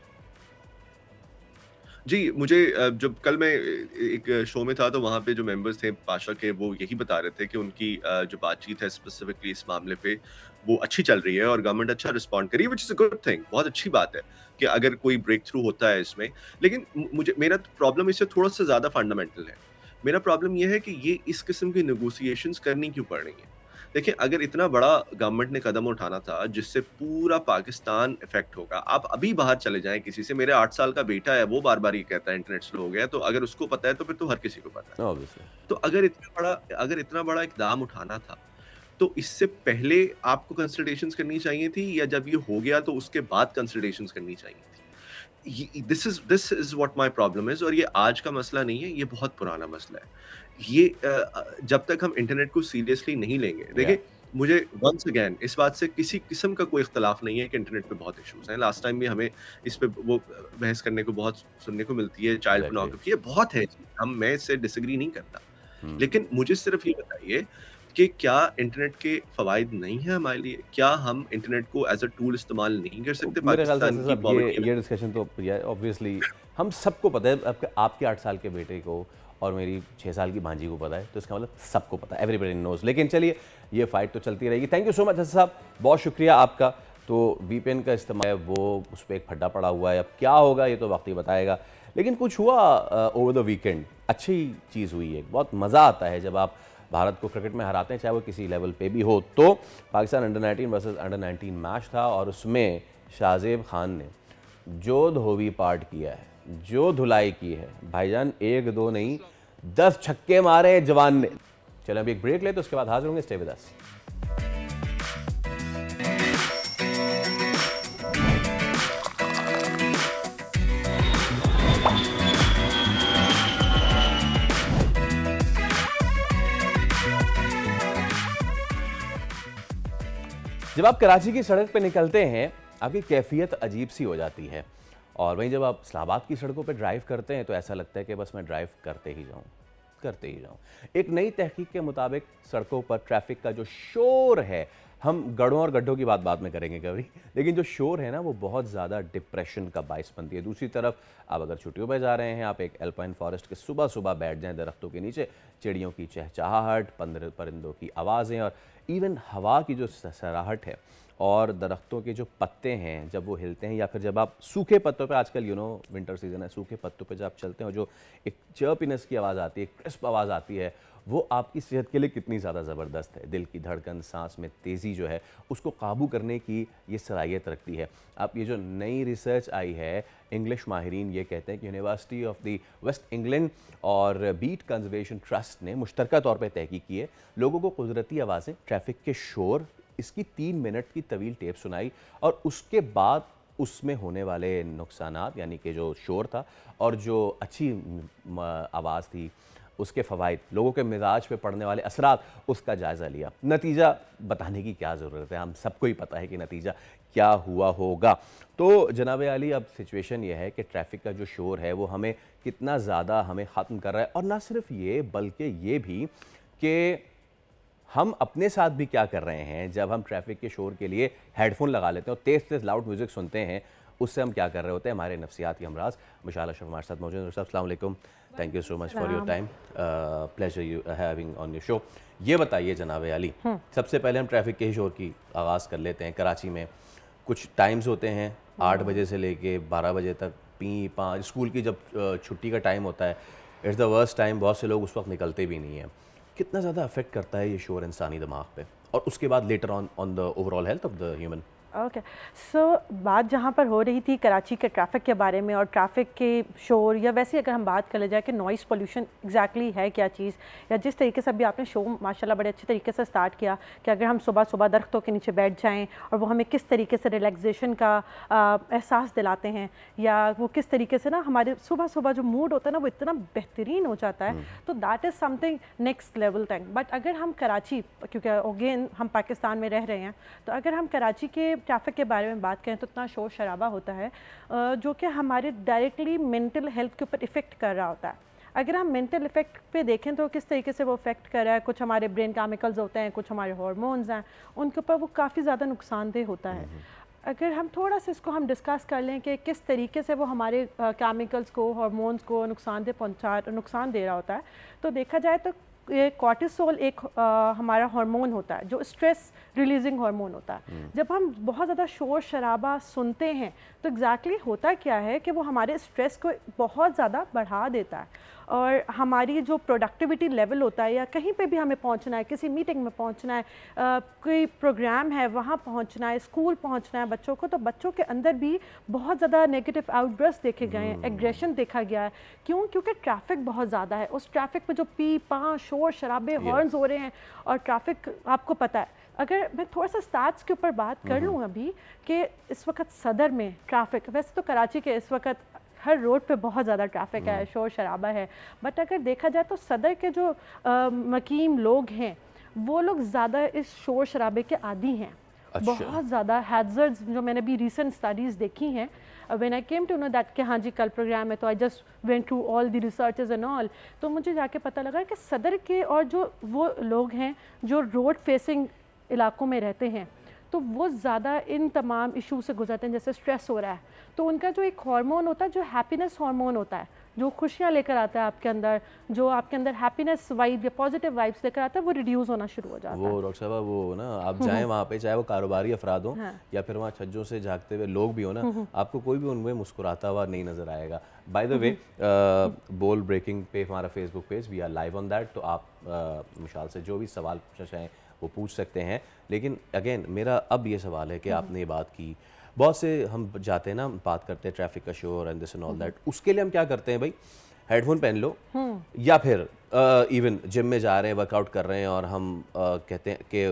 जी, मुझे जब कल मैं एक शो में था तो वहाँ पे जो मेंबर्स थे पाशा के, वो यही बता रहे थे कि उनकी जो बातचीत है स्पेसिफिकली इस मामले पे, वो अच्छी चल रही है और गवर्नमेंट अच्छा रिस्पॉन्ड करी है, which is a good thing. बहुत अच्छी बात है कि अगर कोई ब्रेक थ्रू होता है इसमें। लेकिन मेरा प्रॉब्लम इससे थोड़ा सा ज़्यादा फंडामेंटल है। मेरा प्रॉब्लम ये है कि ये इस किस्म की नेगोशिएशंस करनी क्यों पड़ रही हैं? देखिए, अगर इतना बड़ा गवर्नमेंट ने कदम उठाना था जिससे पूरा पाकिस्तान इफेक्ट होगा, आप अभी बाहर चले जाएं किसी से, मेरे 8 साल का बेटा है, वो बार-बार ये कहता है इंटरनेट स्लो हो गया है, तो अगर उसको पता है तो फिर तो हर किसी को पता है। ऑब्वियसली। तो अगर इतना बड़ा इक़दाम उठाना था, तो इससे पहले आपको कंसल्टेशंस करनी चाहिए थी, या जब ये हो गया तो उसके बाद कंसल्टेशंस करनी चाहिए थी? This is what my problem is. और ये आज का मसला नहीं है, ये बहुत पुराना मसला है। ये जब तक हम इंटरनेट को सीरियसली नहीं लेंगे, देखिए, मुझे वंस अगेन इस बात से किसी किस्म का कोई इख्तिलाफ नहीं है कि इंटरनेट पे बहुत इश्यूज हैं। लास्ट टाइम भी हमें इस पे वो बहस करने को बहुत सुनने को मिलती है, चाइल्ड पोर्नोग्राफी, ये बहुत है जी, मैं इससे डिसएग्री नहीं करता। लेकिन मुझे सिर्फ ये बताइए कि क्या इंटरनेट के फ़वाइद नहीं है हमारे लिए? क्या हम इंटरनेट को एज़ अ टूल इस्तेमाल नहीं कर सकते? मेरे ख्याल से पाकिस्तान की साहब पॉवर्टी ये डिस्कशन तो ऑब्वियसली हम सबको पता है, आपके 8 साल के बेटे को और मेरी 6 साल की भांजी को पता है, तो इसका मतलब सबको पता है, एवरीबॉडी नोज। लेकिन चलिए, ये फाइट तो चलती रहेगी। Thank you so much Hasan साहब, बहुत शुक्रिया आपका। तो वीपीएन का इस्तेमाल है, वो उस पर एक फड्डा पड़ा हुआ है, अब क्या होगा ये तो वक्त ही बताएगा। लेकिन कुछ हुआ ओवर द वीकेंड, अच्छी चीज़ हुई है, बहुत मज़ा आता है जब आप भारत को क्रिकेट में हराते हैं, चाहे वो किसी लेवल पे भी हो। तो Pakistan under-19 versus under-19 match था, और उसमें शाहजेब खान ने जो धोबी पार्ट किया है, जो धुलाई की है, भाईजान 1-2 नहीं 10 छक्के मारे जवान ने। चलो अभी एक ब्रेक ले, तो उसके बाद हाजिर होंगे, स्टे विद अस। जब आप कराची की सड़क पे निकलते हैं, आपकी कैफियत अजीब सी हो जाती है, और वहीं जब आप इस्लामाबाद की सड़कों पे ड्राइव करते हैं तो ऐसा लगता है कि बस मैं ड्राइव करते ही जाऊं। एक नई तहकीक के मुताबिक सड़कों पर ट्रैफिक का जो शोर है, हम गढ़ों और गड्ढों की बात बाद में करेंगे कभी, लेकिन जो शोर है ना, वो बहुत ज़्यादा डिप्रेशन का बाइस बनती है। दूसरी तरफ आप अगर छुट्टियों पर जा रहे हैं, आप एक एल्पाइन फॉरेस्ट के सुबह सुबह बैठ जाएं दरख्तों के नीचे, चिड़ियों की चहचहाहट, परिंदों की आवाज़ें, और इवन हवा की जो सराहट है, और दरख्तों के जो पत्ते हैं जब वो हिलते हैं, या फिर जब आप सूखे पत्तों पे, आजकल विंटर सीजन है, सूखे पत्तों पे जब आप चलते हो, जो एक चर्पिनेस की आवाज़ आती है, क्रिस्प आवाज़ आती है, वो आपकी सेहत के लिए कितनी ज़्यादा ज़बरदस्त है। दिल की धड़कन, सांस में तेज़ी जो है, उसको काबू करने की ये सलाहियत रखती है। अब ये जो नई रिसर्च आई है, इंग्लिश माहिरीन ये कहते हैं कि university of the west England और बीट कंजर्वेशन ट्रस्ट ने मुश्तरका तौर पर तहकीक की है, लोगों को कुदरती आवाज़ें, ट्रैफिक के शोर, इसकी 3 मिनट की तवील टेप सुनाई, और उसके बाद उसमें होने वाले नुकसानात, यानी कि जो शोर था और जो अच्छी आवाज़ थी, उसके फ़वाइद, लोगों के मिजाज पे पड़ने वाले असरात, उसका जायज़ा लिया। नतीजा बताने की क्या ज़रूरत है, हम सबको ही पता है कि नतीजा क्या हुआ होगा। तो जनाब आली, अब सिचुएशन ये है कि ट्रैफिक का जो शोर है वो हमें कितना ज़्यादा हमें ख़त्म कर रहा है, और ना सिर्फ ये, बल्कि ये भी कि हम अपने साथ भी क्या कर रहे हैं। जब हम ट्रैफिक के शोर के लिए हेडफोन लगा लेते हैं और तेज़ तेज़ लाउड म्यूज़िक सुनते हैं, उससे हम क्या कर रहे होते हैं, हमारे नफ्सियाती अमराज। मुशाल अशरफ हमारे साथ मौजूद हैं। अस्सलाम वालेकुम, thank you so much for your time, pleasure you having on your show. ये बताइए जनाब आली, सबसे पहले हम ट्रैफिक के ही शोर की आगाज़ कर लेते हैं। कराची में कुछ टाइम्स होते हैं, 8 बजे से लेके 12 बजे तक, पी 5, स्कूल की जब छुट्टी का टाइम होता है, इट्स द वर्स्ट टाइम, बहुत से लोग उस वक्त निकलते भी नहीं हैं। कितना ज़्यादा अफेक्ट करता है ये शोर इंसानी दिमाग पे? और उसके बाद later on the overall health of the human. Okay, so बात जहाँ पर हो रही थी कराची के ट्रैफिक के बारे में और ट्रैफिक के शोर, या वैसे अगर हम बात कर ले जाए कि नॉइस पोल्यूशन एग्जैक्टली है क्या चीज़, या जिस तरीके से अभी आपने शो माशाल्लाह बड़े अच्छे तरीके से स्टार्ट किया कि अगर हम सुबह सुबह दरख्तों के नीचे बैठ जाएं और वो हमें किस तरीके से रिलैक्सेशन का एहसास दिलाते हैं, या वो किस तरीके से ना हमारे सुबह सुबह जो मूड होता है ना वो इतना बेहतरीन हो जाता है, तो that is something next level thing. But अगर हम कराची, क्योंकि अगेन हम पाकिस्तान में रह रहे हैं, तो अगर हम कराची के ट्रैफिक के बारे में बात करें तो इतना शोर शराबा होता है जो कि हमारे डायरेक्टली मेंटल हेल्थ के ऊपर इफ़ेक्ट कर रहा होता है। अगर हम मेंटल इफेक्ट पे देखें तो किस तरीके से वो इफेक्ट कर रहा है, कुछ हमारे ब्रेन केमिकल्स होते हैं, कुछ हमारे हार्मोन्स हैं, उनके ऊपर वो काफ़ी ज़्यादा नुकसानदेह होता है। अगर हम थोड़ा सा इसको हम डिस्कस कर लें कि किस तरीके से वो हमारे केमिकल्स को, हार्मोन्स को नुकसान दे रहा होता है, तो देखा जाए तो ये कॉर्टिसोल एक हमारा हार्मोन होता है जो स्ट्रेस रिलीजिंग हार्मोन होता है। जब हम बहुत ज़्यादा शोर शराबा सुनते हैं तो एग्जैक्टली होता क्या है कि वो हमारे स्ट्रेस को बहुत ज़्यादा बढ़ा देता है, और हमारी जो प्रोडक्टिविटी लेवल होता है, या कहीं पे भी हमें पहुंचना है, किसी मीटिंग में पहुंचना है, कोई प्रोग्राम है वहाँ पहुंचना है, स्कूल पहुंचना है बच्चों को, तो बच्चों के अंदर भी बहुत ज़्यादा नेगेटिव आउटबर्स्ट देखे गए हैं, एग्रेशन देखा गया है। क्यों? क्योंकि ट्रैफिक बहुत ज़्यादा है। उस ट्रैफिक में जो पी पा शोर शराबे हॉर्न्स हो रहे हैं, और ट्रैफिक आपको पता है, अगर मैं थोड़ा सा स्टैट्स के ऊपर बात कर लूँ अभी कि इस वक्त सदर में ट्रैफिक, वैसे तो कराची के इस वक्त हर रोड पे बहुत ज़्यादा ट्रैफिक है, शोर शराबा है, बट अगर देखा जाए तो सदर के जो मकीम लोग हैं वो लोग ज़्यादा इस शोर शराबे के आदी हैं। अच्छा। बहुत ज़्यादा हैज़र्ड्स जो मैंने भी रिसेंट स्टडीज़ देखी हैं, when I came to know that कि हाँ जी कल प्रोग्राम है, तो I just went through all the researches and all, तो मुझे जाके पता लगा कि सदर के और जो वो लोग हैं जो रोड फेसिंग इलाकों में रहते हैं, तो वो ज़्यादा इन तमाम इशू से गुजरते हैं। जैसे स्ट्रेस हो रहा है तो उनका जो एक हार्मोन होता है, जो हैप्पीनेस हार्मोन होता है, जो खुशियाँ लेकर आता है आपके अंदर, जो आपके अंदर हैप्पीनेस वाइब या पॉजिटिव वाइब्स लेकर आता है, वो रिड्यूस होना शुरू हो जाता है। वो डॉक्टर साहब वो ना आप जाएं वहाँ पे, चाहे वो कारोबारी अफराद हों या फिर वहाँ छज्जों से झांकते हुए लोग भी हो ना, आपको कोई भी उनमें मुस्कुराता हुआ नहीं नजर आएगा। बाय द वे बोल ब्रेकिंग पे हमारा Facebook page, we are live on that, तो आप मिशाल से जो भी सवाल पूछना चाहें वो पूछ सकते हैं। लेकिन अगेन मेरा अब ये सवाल है कि आपने ये बात की, बहुत से हम जाते हैं ना, बात करते हैं ट्रैफिक का शोर and this and all that, उसके लिए हम क्या करते हैं भाई, हेडफोन पहन लो, या फिर इवन जिम में जा रहे हैं, वर्कआउट कर रहे हैं, और हम कहते हैं कि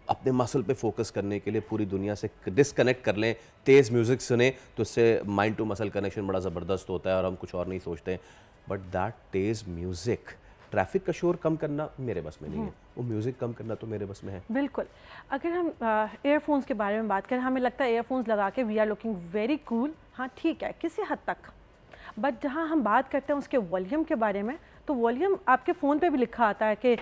अपने मसल पे फोकस करने के लिए पूरी दुनिया से डिस्कनेक्ट कर लें, तेज़ म्यूज़िक सुने, तो इससे माइंड टू मसल कनेक्शन बड़ा ज़बरदस्त होता है और हम कुछ और नहीं सोचते हैं। बट दैट तेज़ म्यूज़िक, ट्रैफिक का शोर कम करना मेरे बस में नहीं है, वो म्यूज़िक कम करना तो मेरे बस में है। बिल्कुल। अगर हम एयरफोन्स के बारे में बात करें, हमें लगता है एयरफोन्स लगा के we are looking very cool, हाँ ठीक है किसी हद तक, बट जहाँ हम बात करते हैं उसके वॉल्यूम के बारे में, तो वॉल्यूम आपके फ़ोन पे भी लिखा आता है कि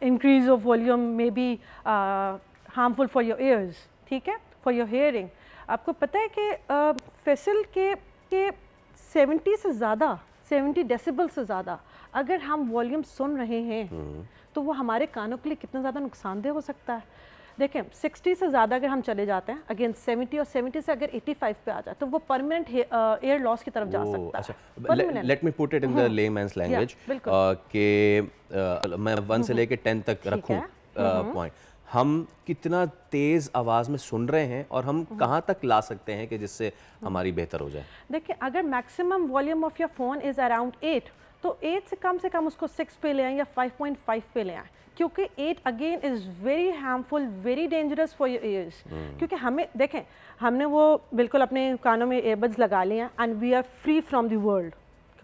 increase of volume may be harmful for your ears, ठीक है, फॉर योर हेयरिंग। आपको पता है कि फेसिल के 70 से ज़्यादा, 70 डेसिबल से ज़्यादा अगर हम वॉल्यूम सुन रहे हैं तो वो हमारे कानों के लिए कितना ज़्यादा नुकसानदेह हो सकता है। देखें 60 से ज़्यादा अगर हम चले जाते हैं, अगेन 70, और 70 से अगर 85 पे आ जाए तो वो परमानेंट एयर लॉस की तरफ जा सकता है। अच्छा, let me put it in the layman's language कि मैं 1 से लेके 10 तक रखूं पॉइंट, हम कितना तेज़ आवाज़ में सुन रहे हैं और हम कहाँ तक ला सकते हैं कि जिससे हमारी बेहतर हो जाए। देखिए अगर maximum volume of your phone is around 8, तो 8 से कम उसको 6 पे ले आएँ या 5.5 पे ले आएँ, क्योंकि 8 again is very harmful, very dangerous for your ears. क्योंकि हमें देखें, हमने वो बिल्कुल अपने कानों में एयरबड्स लगा लिए हैं and we are free from the world,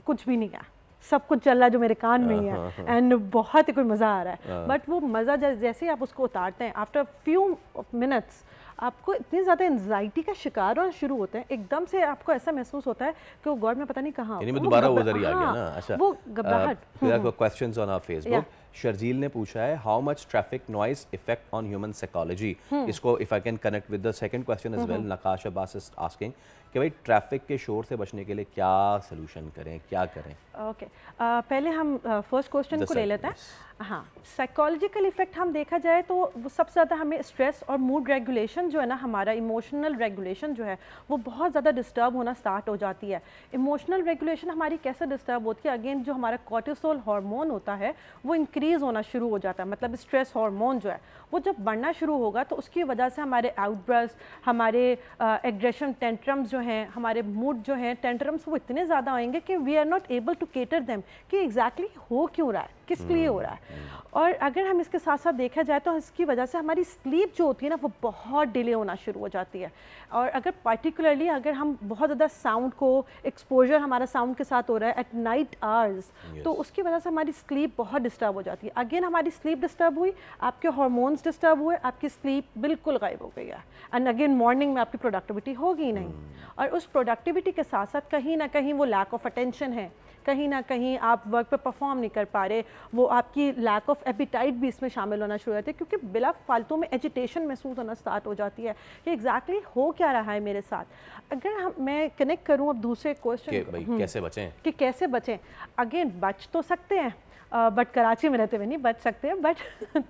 कुछ भी नहीं है, सब कुछ चल रहा है जो मेरे कान में ही है, एंड बहुत ही कोई मज़ा आ रहा है। बट वो मज़ा जैसे ही आप उसको उतारते हैं, आफ्टर फ्यू मिनट्स आपको इतनी ज़्यादा एंजाइटी का शिकार होना शुरू होते हैं, एकदम से आपको ऐसा महसूस होता है कि वो गॉड में पता नहीं कहाँ, यानी मैं दोबारा उधर ही आ गया ना। अच्छा, वो घबराहट। Questions on our Facebook, Sharjeel ने पूछा है how much traffic noise effect on human psychology. इसको if I can connect with the second question as well, Naqash Abbas is asking कि भाई ट्रैफिक के शोर से बचने के लिए क्या सलूशन करें, क्या करें। ओके पहले हम फर्स्ट क्वेश्चन को ले लेते हैं। हाँ, साइकोलॉजिकल इफेक्ट हम देखा जाए तो वो सबसे ज़्यादा हमें स्ट्रेस और मूड रेगुलेशन जो है ना, हमारा इमोशनल रेगुलेशन जो है वो बहुत ज़्यादा डिस्टर्ब होना स्टार्ट हो जाती है। इमोशनल रेगुलेशन हमारी कैसे डिस्टर्ब होती है? अगेन जो हमारा कॉर्टिसोल हार्मोन होता है वो इंक्रीज़ होना शुरू हो जाता है, मतलब स्ट्रेस हार्मोन जो है वो जब बढ़ना शुरू होगा तो उसकी वजह से हमारे आउटब्रस्ट, हमारे एग्रेशन टेंट्रम्स जो हैं, हमारे मूड जो हैं टेंट्रम्स वो इतने ज़्यादा आएंगे कि we are not able to cater them कि एग्जैक्टली हो क्यों रहा है, किस लिए हो रहा है। और अगर हम इसके साथ साथ देखा जाए तो इसकी वजह से हमारी स्लीप जो होती है ना वो बहुत डिले होना शुरू हो जाती है। और अगर पर्टिकुलरली अगर हम बहुत ज़्यादा साउंड को एक्सपोजर हमारा साउंड के साथ हो रहा है एट नाइट आवर्स, तो उसकी वजह से हमारी स्लीप बहुत डिस्टर्ब हो जाती है। अगेन हमारी स्लीप डिस्टर्ब हुई, आपके हार्मोन्स डिस्टर्ब हुए, आपकी स्लीप बिल्कुल गायब हो गई है, एंड अगेन मॉर्निंग में आपकी प्रोडक्टिविटी होगी नहीं। और उस प्रोडक्टिविटी के साथ साथ कहीं ना कहीं वो लैक ऑफ अटेंशन है, कहीं ना कहीं आप वर्क पे परफॉर्म नहीं कर पा रहे, वो आपकी लैक ऑफ एपिटाइट भी इसमें शामिल होना शुरू हो जाती है, क्योंकि बिला फालतू में एजिटेशन महसूस होना स्टार्ट हो जाती है कि एग्जैक्टली हो क्या रहा है मेरे साथ। अगर मैं कनेक्ट करूं अब दूसरे क्वेश्चन कैसे बचें, कि कैसे बचें, अगेन बच तो सकते हैं बट कराची में रहते हुए नहीं बच सकते हैं, बट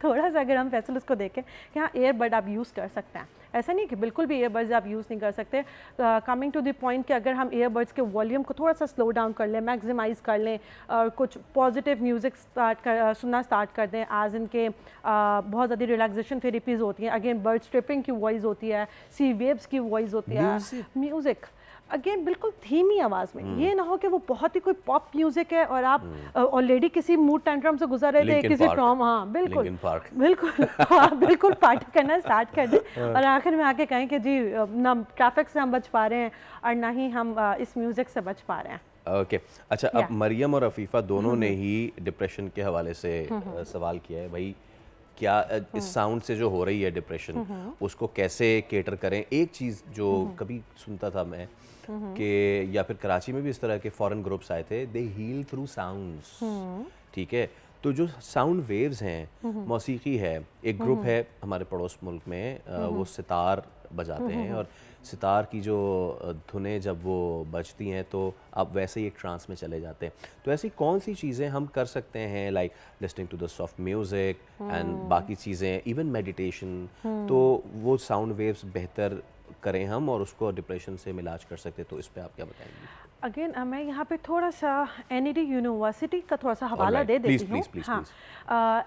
थोड़ा सा अगर हम फैसल उसको देखें कि हाँ एयरबड आप यूज़ कर सकते हैं, ऐसा नहीं कि बिल्कुल भी ईयरबड्स आप यूज़ नहीं कर सकते। कमिंग टू द पॉइंट कि अगर हम ईयरबड्स के वॉल्यूम को थोड़ा सा स्लो डाउन कर लें, मैक्सिमाइज़ कर लें, कुछ पॉजिटिव म्यूज़िक सुनना स्टार्ट कर दें, एज इनके बहुत ज़्यादा रिलैक्सेशन थेरेपीज़ होती हैं, अगेन बर्ड स्ट्रिपिंग की वॉइस होती है, सी वेव्स की वॉइस होती है, म्यूज़िक अगेन बिल्कुल धीमी आवाज़ में, ये ना हो कि वो बहुत ही कोई पॉप म्यूजिक है और आप ऑलरेडी किसी मूड टेंट्रम से गुजर रहे थे, किसी फ्रॉम, हाँ बिल्कुल बिल्कुल हाँ बिल्कुल पार्टी करना स्टार्ट कर दें और आखिर में आके कहें कि जी ना ट्रैफिक से हम बच पा रहे हैं और ना ही हम इस म्यूजिक से बच पा रहे हैं। ओके अच्छा, अब मरियम और अफीफ़ा दोनों ने ही डिप्रेशन के हवाले से सवाल किया है, भाई क्या इस साउंड से जो हो रही है डिप्रेशन उसको कैसे केटर करें। एक चीज़ जो कभी सुनता था मैं कि या फिर कराची में भी इस तरह के फॉरेन ग्रुप्स आए थे, दे हील थ्रू साउंड्स, ठीक है। तो जो साउंड वेव्स हैं, मौसीकी है, एक ग्रुप है हमारे पड़ोस मुल्क में, वो सितार बजाते हैं और सितार की जो धुनें जब वो बजती हैं तो आप वैसे ही एक ट्रांस में चले जाते हैं। तो ऐसी कौन सी चीज़ें हम कर सकते हैं, like listening to the soft music and बाकी चीज़ें, इवन मेडिटेशन, तो वो साउंड वेव्स बेहतर करें हम और उसको डिप्रेशन से इलाज कर सकते, तो इस पे आप क्या बताएंगे? अगेन मैं यहाँ पे थोड़ा सा NED यूनिवर्सिटी का थोड़ा सा हवाला दे देती हूँ। हाँ,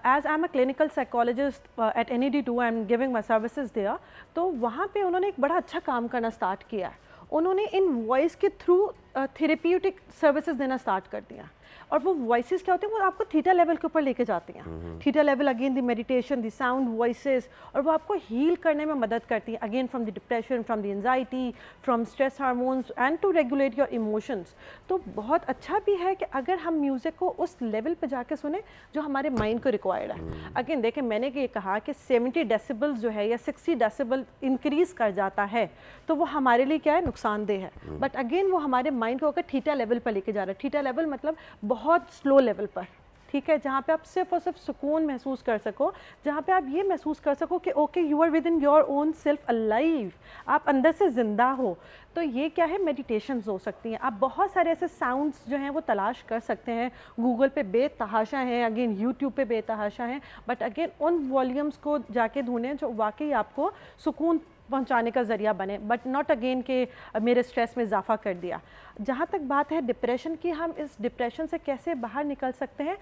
as I am a clinical psychologist at NED2, I am giving my services there, तो वहाँ पे उन्होंने एक बड़ा अच्छा काम करना स्टार्ट किया है। उन्होंने इन वॉइस के थ्रू थेरेप्यूटिक सर्विसेज देना स्टार्ट कर दिया, और वो वॉइसेस क्या होते हैं, वो आपको थीटा लेवल के ऊपर लेके जाती हैं। Theta level again the meditation, the sound voices, और वो आपको हील करने में मदद करती है, again from the depression, from the anxiety, from stress hormones and to regulate your emotions. तो बहुत अच्छा भी है कि अगर हम म्यूज़िक को उस लेवल पे जाके सुने जो हमारे माइंड को रिक्वायर्ड है। अगेन देखें, मैंने ये कहा कि 70 डेसिबल्स जो है या 60 डेसिबल इंक्रीज़ कर जाता है तो वो हमारे लिए क्या है, नुकसानदेह है, बट अगेन वो हमारे माइंड को अगर थीटा लेवल पर लेके जा रहा है, थीटा लेवल मतलब बहुत स्लो लेवल पर, ठीक है, जहाँ पे आप सिर्फ और सिर्फ सुकून महसूस कर सको, जहाँ पे आप ये महसूस कर सको कि okay you are within your own self alive, आप अंदर से ज़िंदा हो। तो ये क्या है, मेडिटेशंस हो सकती हैं। आप बहुत सारे ऐसे साउंड्स जो हैं वो तलाश कर सकते हैं, गूगल पे बेतहाशा हैं, अगेन यूट्यूब पे बेतहाशा हैं, बट अगेन उन वॉल्यूम्स को जाके ढूंढें जो वाकई आपको सुकून पहुंचाने का ज़रिया बने, बट नॉट अगेन के मेरे स्ट्रेस में इजाफा कर दिया। जहाँ तक बात है डिप्रेशन की, हम इस डिप्रेशन से कैसे बाहर निकल सकते हैं,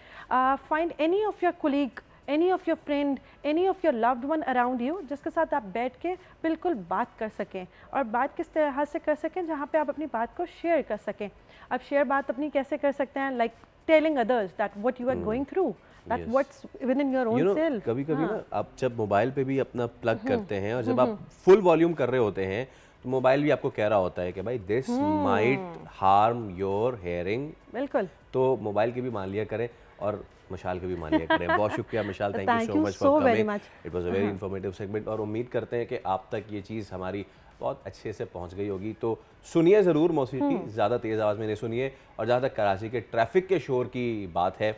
find any of your colleague, any of your friend, any of your loved one around you, जिसके साथ आप बैठ के बिल्कुल बात कर सकें, और बात किस तरह से कर सकें जहाँ पे आप अपनी बात को शेयर कर सकें। आप शेयर बात अपनी कैसे कर सकते हैं, like telling others that what you are going through, that what's within your own self। कभी-कभी ना आप जब मोबाइल पे भी अपना प्लग करते हैं और जब आप फुल वॉल्यूम कर रहे होते हैं तो मोबाइल भी आपको कह रहा होता है कि भाई this might harm your hearing, बिल्कुल, तो मोबाइल के भी मान लिया करें और मशाल के भी मान लिया करें। बहुत शुक्रिया Mishal, thank you so much for coming, it was a very informative segment, और उम्मीद करते हैं कि आप तक ये चीज़ हमारी बहुत अच्छे से पहुंच गई होगी। तो सुनिए ज़रूर मौसीकी, ज़्यादा तेज़ आवाज़ में नहीं सुनिए, और जहाँ तक कराची के ट्रैफिक के शोर की बात है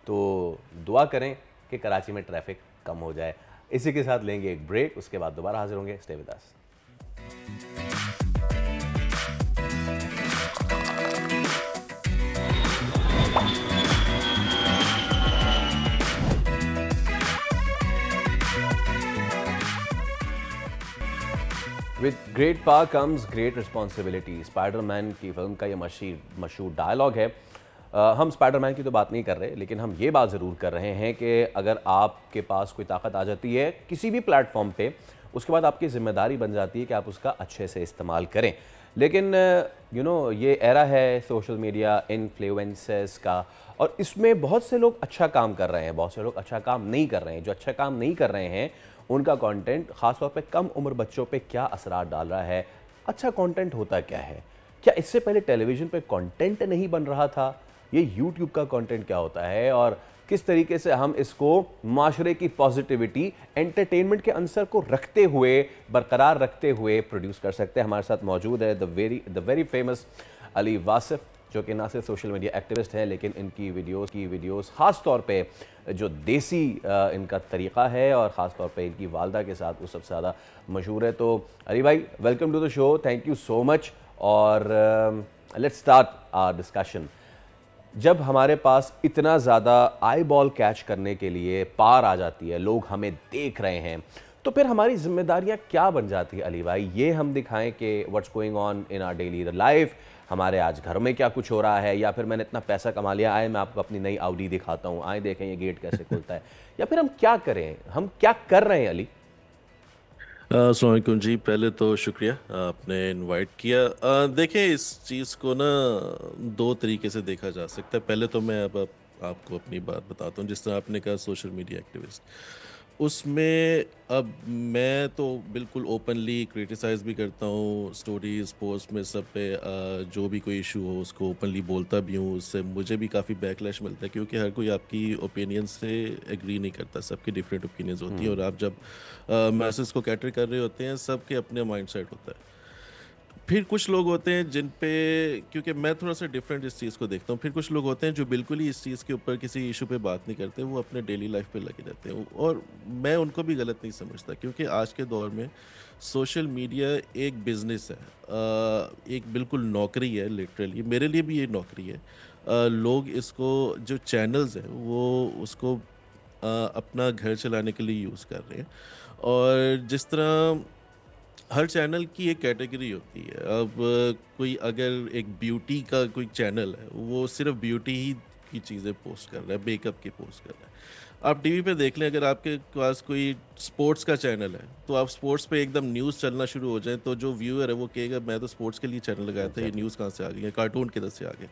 तो दुआ करें कि कराची में ट्रैफिक कम हो जाए। इसी के साथ लेंगे एक ब्रेक, उसके बाद दोबारा हाजिर होंगे। Stay with us. With great power comes great responsibility. Spiderman की फिल्म का ये मशहूर डायलॉग है। हम स्पाइडरमैन की तो बात नहीं कर रहे, लेकिन हम ये बात ज़रूर कर रहे हैं कि अगर आपके पास कोई ताकत आ जाती है किसी भी प्लेटफॉर्म पे, उसके बाद आपकी ज़िम्मेदारी बन जाती है कि आप उसका अच्छे से इस्तेमाल करें। लेकिन ये एरा है सोशल मीडिया इन्फ्लुएंसर्स का, और इसमें बहुत से लोग अच्छा काम कर रहे हैं, बहुत से लोग अच्छा काम नहीं कर रहे हैं। जो अच्छा काम नहीं कर रहे हैं उनका कंटेंट ख़ासतौर पे कम उम्र बच्चों पे क्या असरात डाल रहा है। अच्छा कंटेंट होता क्या है? क्या इससे पहले टेलीविज़न पे कंटेंट नहीं बन रहा था? ये यूट्यूब का कंटेंट क्या होता है, और किस तरीके से हम इसको माशरे की पॉजिटिविटी, एंटरटेनमेंट के अंसर को रखते हुए, बरकरार रखते हुए प्रोड्यूस कर सकते हैं। हमारे साथ मौजूद है the very famous Ali Wasif, जो कि ना सिर्फ सोशल मीडिया एक्टिविस्ट हैं, लेकिन इनकी वीडियोस ख़ास तौर पे जो देसी इनका तरीक़ा है और ख़ास तौर पे इनकी वालदा के साथ वो सबसे ज़्यादा मशहूर है। तो अली भाई, welcome to the show, thank you so much. और लेट्स स्टार्ट आवर डिस्कशन। जब हमारे पास इतना ज़्यादा आई बॉल कैच करने के लिए पार आ जाती है, लोग हमें देख रहे हैं, तो फिर हमारी जिम्मेदारियां क्या बन जाती है अली भाई? ये हम दिखाएं कि what's going on in our daily life, हमारे आज घर में क्या कुछ हो रहा है, या फिर मैंने इतना पैसा कमा लिया, आए मैं आपको अपनी नई आउडी दिखाता हूँ, आए देखें ये गेट कैसे खुलता है, या फिर हम क्या करें, हम क्या कर रहे हैं अली? अस्सलाम वालेकुम जी। पहले तो शुक्रिया आपने इनवाइट किया। देखें, इस चीज़ को ना दो तरीके से देखा जा सकता है। पहले तो मैं अब आपको अपनी बात बताता हूँ। जिस तरह आपने कहा सोशल मीडिया एक्टिविस्ट, उसमें अब मैं तो बिल्कुल ओपनली क्रिटिसाइज़ भी करता हूँ, स्टोरीज पोस्ट में सब पे जो भी कोई इशू हो उसको ओपनली बोलता भी हूँ। उससे मुझे भी काफ़ी बैकलैश मिलता है, क्योंकि हर कोई आपकी ओपिनियन से एग्री नहीं करता, सबकी डिफरेंट ओपिनियंस होती हैं। और आप जब मैसेज को कैटर कर रहे होते हैं, सबके अपने माइंड सेट होता है। फिर कुछ लोग होते हैं जिन पे, क्योंकि मैं थोड़ा सा डिफरेंट इस चीज़ को देखता हूँ, फिर कुछ लोग होते हैं जो बिल्कुल ही इस चीज़ के ऊपर किसी इशू पे बात नहीं करते, वो अपने डेली लाइफ पे लगे रहते हैं। और मैं उनको भी गलत नहीं समझता, क्योंकि आज के दौर में सोशल मीडिया एक बिज़नेस है, एक बिल्कुल नौकरी है। लिटरली मेरे लिए भी ये नौकरी है। लोग इसको, जो चैनल्स हैं वो उसको अपना घर चलाने के लिए यूज़ कर रहे हैं। और जिस तरह हर चैनल की एक कैटेगरी होती है। अब कोई अगर एक ब्यूटी का कोई चैनल है, वो सिर्फ ब्यूटी ही की चीज़ें पोस्ट कर रहा है, मेकअप की पोस्ट कर रहा है। आप टीवी पे देख लें, अगर आपके पास कोई स्पोर्ट्स का चैनल है, तो आप स्पोर्ट्स पे एकदम न्यूज़ चलना शुरू हो जाए, तो जो व्यूअर है वो कहेगा मैं तो स्पोर्ट्स के लिए चैनल लगाया था, ये न्यूज़ कहाँ से आ गई है, कार्टून किधर से आ गए।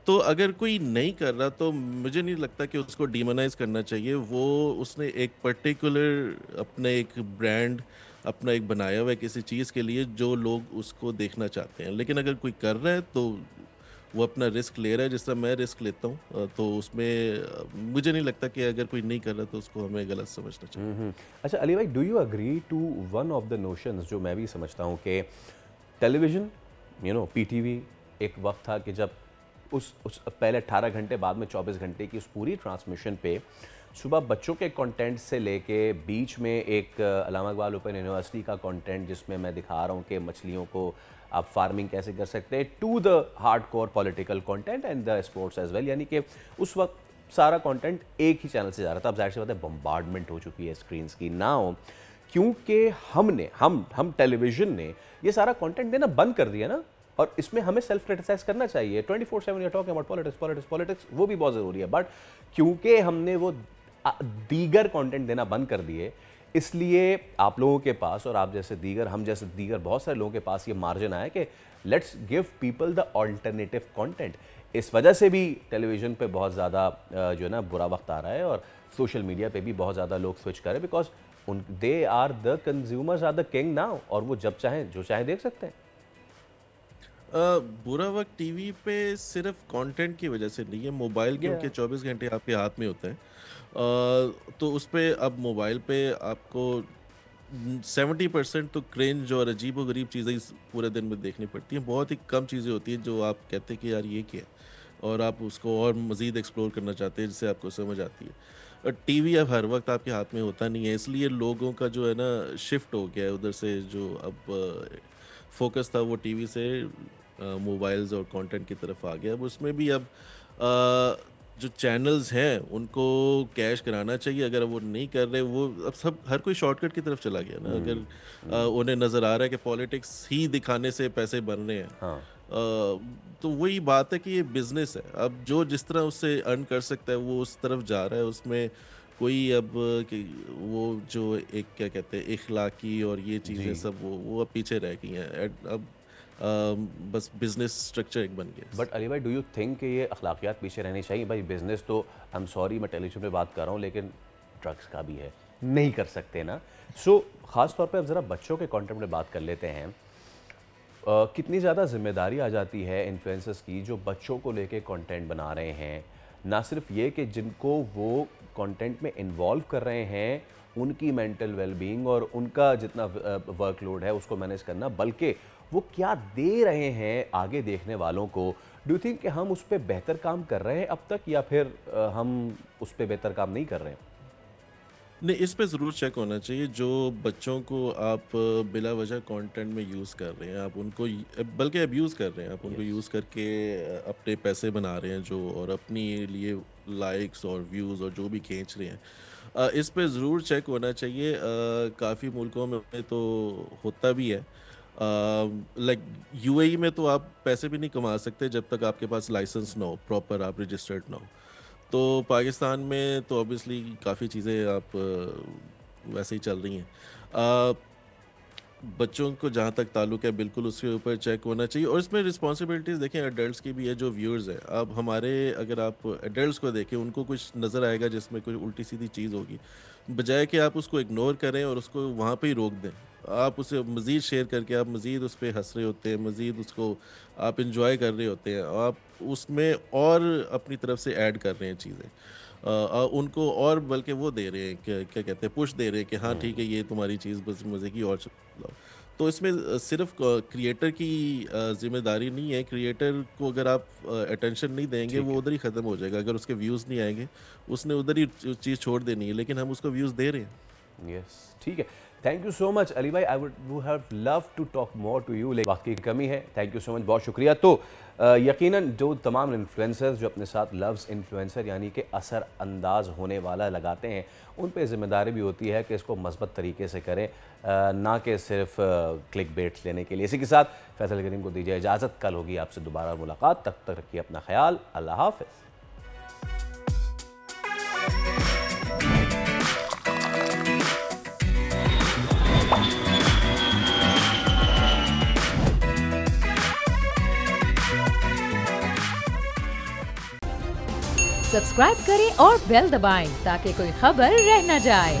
तो अगर कोई नहीं कर रहा, तो मुझे नहीं लगता कि उसको डिमोनाइज करना चाहिए। वो उसने एक पर्टिकुलर अपने एक ब्रांड अपना एक बनाया हुआ है किसी चीज़ के लिए, जो लोग उसको देखना चाहते हैं। लेकिन अगर कोई कर रहा है तो वो अपना रिस्क ले रहा है, जिस तरह मैं रिस्क लेता हूँ। तो उसमें मुझे नहीं लगता कि अगर कोई नहीं कर रहा तो उसको हमें गलत समझना चाहिए। अच्छा अली भाई, do you agree to one of the notions जो मैं भी समझता हूँ कि टेलीविज़न, पीटीवी एक वक्त था कि जब उस पहले 18 घंटे, बाद में 24 घंटे की उस पूरी ट्रांसमिशन पे सुबह बच्चों के कंटेंट से लेके बीच में एक अल्लामा इकबाल ओपन यूनिवर्सिटी का कंटेंट, जिसमें मैं दिखा रहा हूँ कि मछलियों को आप फार्मिंग कैसे कर सकते हैं, to the hardcore political content and the sports as well. यानी कि उस वक्त सारा कंटेंट एक ही चैनल से जा रहा था। अब जाहिर सी बात है बम्बार्डमेंट हो चुकी है स्क्रीन्स की नाउ, क्योंकि हम टेलीविज़न ने ये सारा कंटेंट देना बंद कर दिया ना। और इसमें हमें सेल्फ क्रिटिसाइज करना चाहिए। 24/7 यू टॉकिंग अबाउट पॉलिटिक्स, वो भी बहुत ज़रूरी है, बट क्योंकि हमने वो दीगर कंटेंट देना बंद कर दिए, इसलिए आप लोगों के पास और आप जैसे दीगर, हम जैसे दीगर बहुत सारे लोगों के पास ये मार्जिन आया कि let's give people the alternative content. इस वजह से भी टेलीविज़न पे बहुत ज़्यादा जो है ना बुरा वक्त आ रहा है, और सोशल मीडिया पे भी बहुत ज़्यादा लोग स्विच करें, because they are the consumers are the king now, और वो जब चाहें जो चाहें देख सकते हैं। बुरा वक्त टीवी पे सिर्फ कंटेंट की वजह से नहीं है, मोबाइल क्योंकि 24 घंटे आपके हाथ में होता है। तो उस पे अब मोबाइल पे आपको 70% तो क्रिंज और अजीब व गरीब चीज़ें इस पूरे दिन में देखनी पड़ती हैं। बहुत ही कम चीज़ें होती हैं जो आप कहते हैं कि यार ये क्या है, और आप उसको और मज़ीद एक्सप्लोर करना चाहते हैं, जिससे आपको समझ आती है। और टीवी अब हर वक्त आपके हाथ में होता नहीं है, इसलिए लोगों का जो है ना शिफ्ट हो गया है उधर से। जो अब फोकस था वो टीवी से मोबाइल्स और कंटेंट की तरफ आ गया। अब उसमें भी अब जो चैनल्स हैं उनको कैश कराना चाहिए। अगर वो नहीं कर रहे, वो अब सब हर कोई शॉर्टकट की तरफ चला गया ना। अगर उन्हें नज़र आ रहा है कि पॉलिटिक्स ही दिखाने से पैसे बन रहे हैं, हाँ तो वही बात है कि ये बिजनेस है। अब जो जिस तरह उससे अर्न कर सकता है वो उस तरफ जा रहा है। उसमें कोई अब कि वो जो एक क्या कहते हैं इखलाकी और ये चीज़ें जी। सब वो अब पीछे रह गई हैं। अब बस बिजनेस स्ट्रक्चर एक बन गया। बट अली भाई, डू यू थिंक कि ये अखलाकियात पीछे रहनी चाहिए? भाई बिजनेस तो, आई एम सॉरी मैं टेलीविजन पे बात कर रहा हूँ, लेकिन ड्रग्स का भी है, नहीं कर सकते ना। सो ख़ास तौर पे अब ज़रा बच्चों के कंटेंट में बात कर लेते हैं। कितनी ज़्यादा जिम्मेदारी आ जाती है इन्फ्लुएंसर्स की जो बच्चों को लेके कंटेंट बना रहे हैं। ना सिर्फ ये कि जिनको वो कंटेंट में इन्वॉल्व कर रहे हैं उनकी मेंटल वेलबींग और उनका जितना वर्कलोड है उसको मैनेज करना, बल्कि वो क्या दे रहे हैं आगे देखने वालों को। डू यू थिंक कि हम उस पर बेहतर काम कर रहे हैं अब तक, या फिर हम उस पर बेहतर काम नहीं कर रहे हैं? नहीं, इस पे ज़रूर चेक होना चाहिए। जो बच्चों को आप बिला वजह कंटेंट में यूज़ कर रहे हैं, आप उनको बल्कि अब्यूज़ कर रहे हैं, आप उनको यूज़ करके अपने पैसे बना रहे हैं जो, और अपनी लिए लाइक्स और व्यूज़ और जो भी खींच रहे हैं, इस पे ज़रूर चेक होना चाहिए। काफ़ी मुल्कों में तो होता भी है। लाइक यूएई में तो आप पैसे भी नहीं कमा सकते जब तक आपके पास लाइसेंस ना हो, प्रॉपर आप रजिस्टर्ड ना हो। तो पाकिस्तान में तो ऑब्वियसली काफ़ी चीज़ें आप वैसे ही चल रही हैं। बच्चों को जहाँ तक ताल्लुक है बिल्कुल उसके ऊपर चेक होना चाहिए। और इसमें रिस्पॉन्सिबिलिटीज़ देखें एडल्ट्स की भी है, जो व्यूअर्स हैं। अब हमारे अगर आप एडल्ट्स को देखें, उनको कुछ नज़र आएगा जिसमें कोई उल्टी सीधी चीज़ होगी, बजाय कि आप उसको इग्नोर करें और उसको वहाँ पे ही रोक दें, आप उसे मज़ीद शेयर करके आप मज़ीद उस पर हंस रहे होते हैं, मज़ीद उसको आप इंजॉय कर रहे होते हैं, आप उसमें और अपनी तरफ से ऐड कर रहे हैं चीज़ें। उनको और बल्कि वो दे रहे हैं, क्या कहते हैं, पुश दे रहे हैं कि हाँ ठीक है ये तुम्हारी चीज़ बस मज़े की और चलाओ। तो इसमें सिर्फ क्रिएटर की जिम्मेदारी नहीं है। क्रिएटर को अगर आप अटेंशन नहीं देंगे वो उधर ही ख़त्म हो जाएगा। अगर उसके व्यूज़ नहीं आएंगे उसने उधर ही चीज़ छोड़ देनी है, लेकिन हम उसको व्यूज़ दे रहे हैं। यस, ठीक है। Thank you so much Ali भाई। I would have love to talk more to you, लेकिन वक्त की कमी है। थैंक यू सो मच, बहुत शुक्रिया। तो यकीनन जो तमाम इन्फ्लुएंसर्स जो अपने साथ लव्स इन्फ्लुएंसर यानी कि असर अंदाज होने वाला लगाते हैं, उन पे ज़िम्मेदारी भी होती है कि इसको मस्बत तरीके से करें, ना कि सिर्फ क्लिक बेट्स लेने के लिए। इसी के साथ फैसल करीम को दीजिए इजाज़त। कल होगी आपसे दोबारा मुलाकात, तब तक रखिए अपना ख्याल। अल्लाह हाफ़िज़। सब्सक्राइब करें और बेल दबाएं ताकि कोई खबर रह न जाए।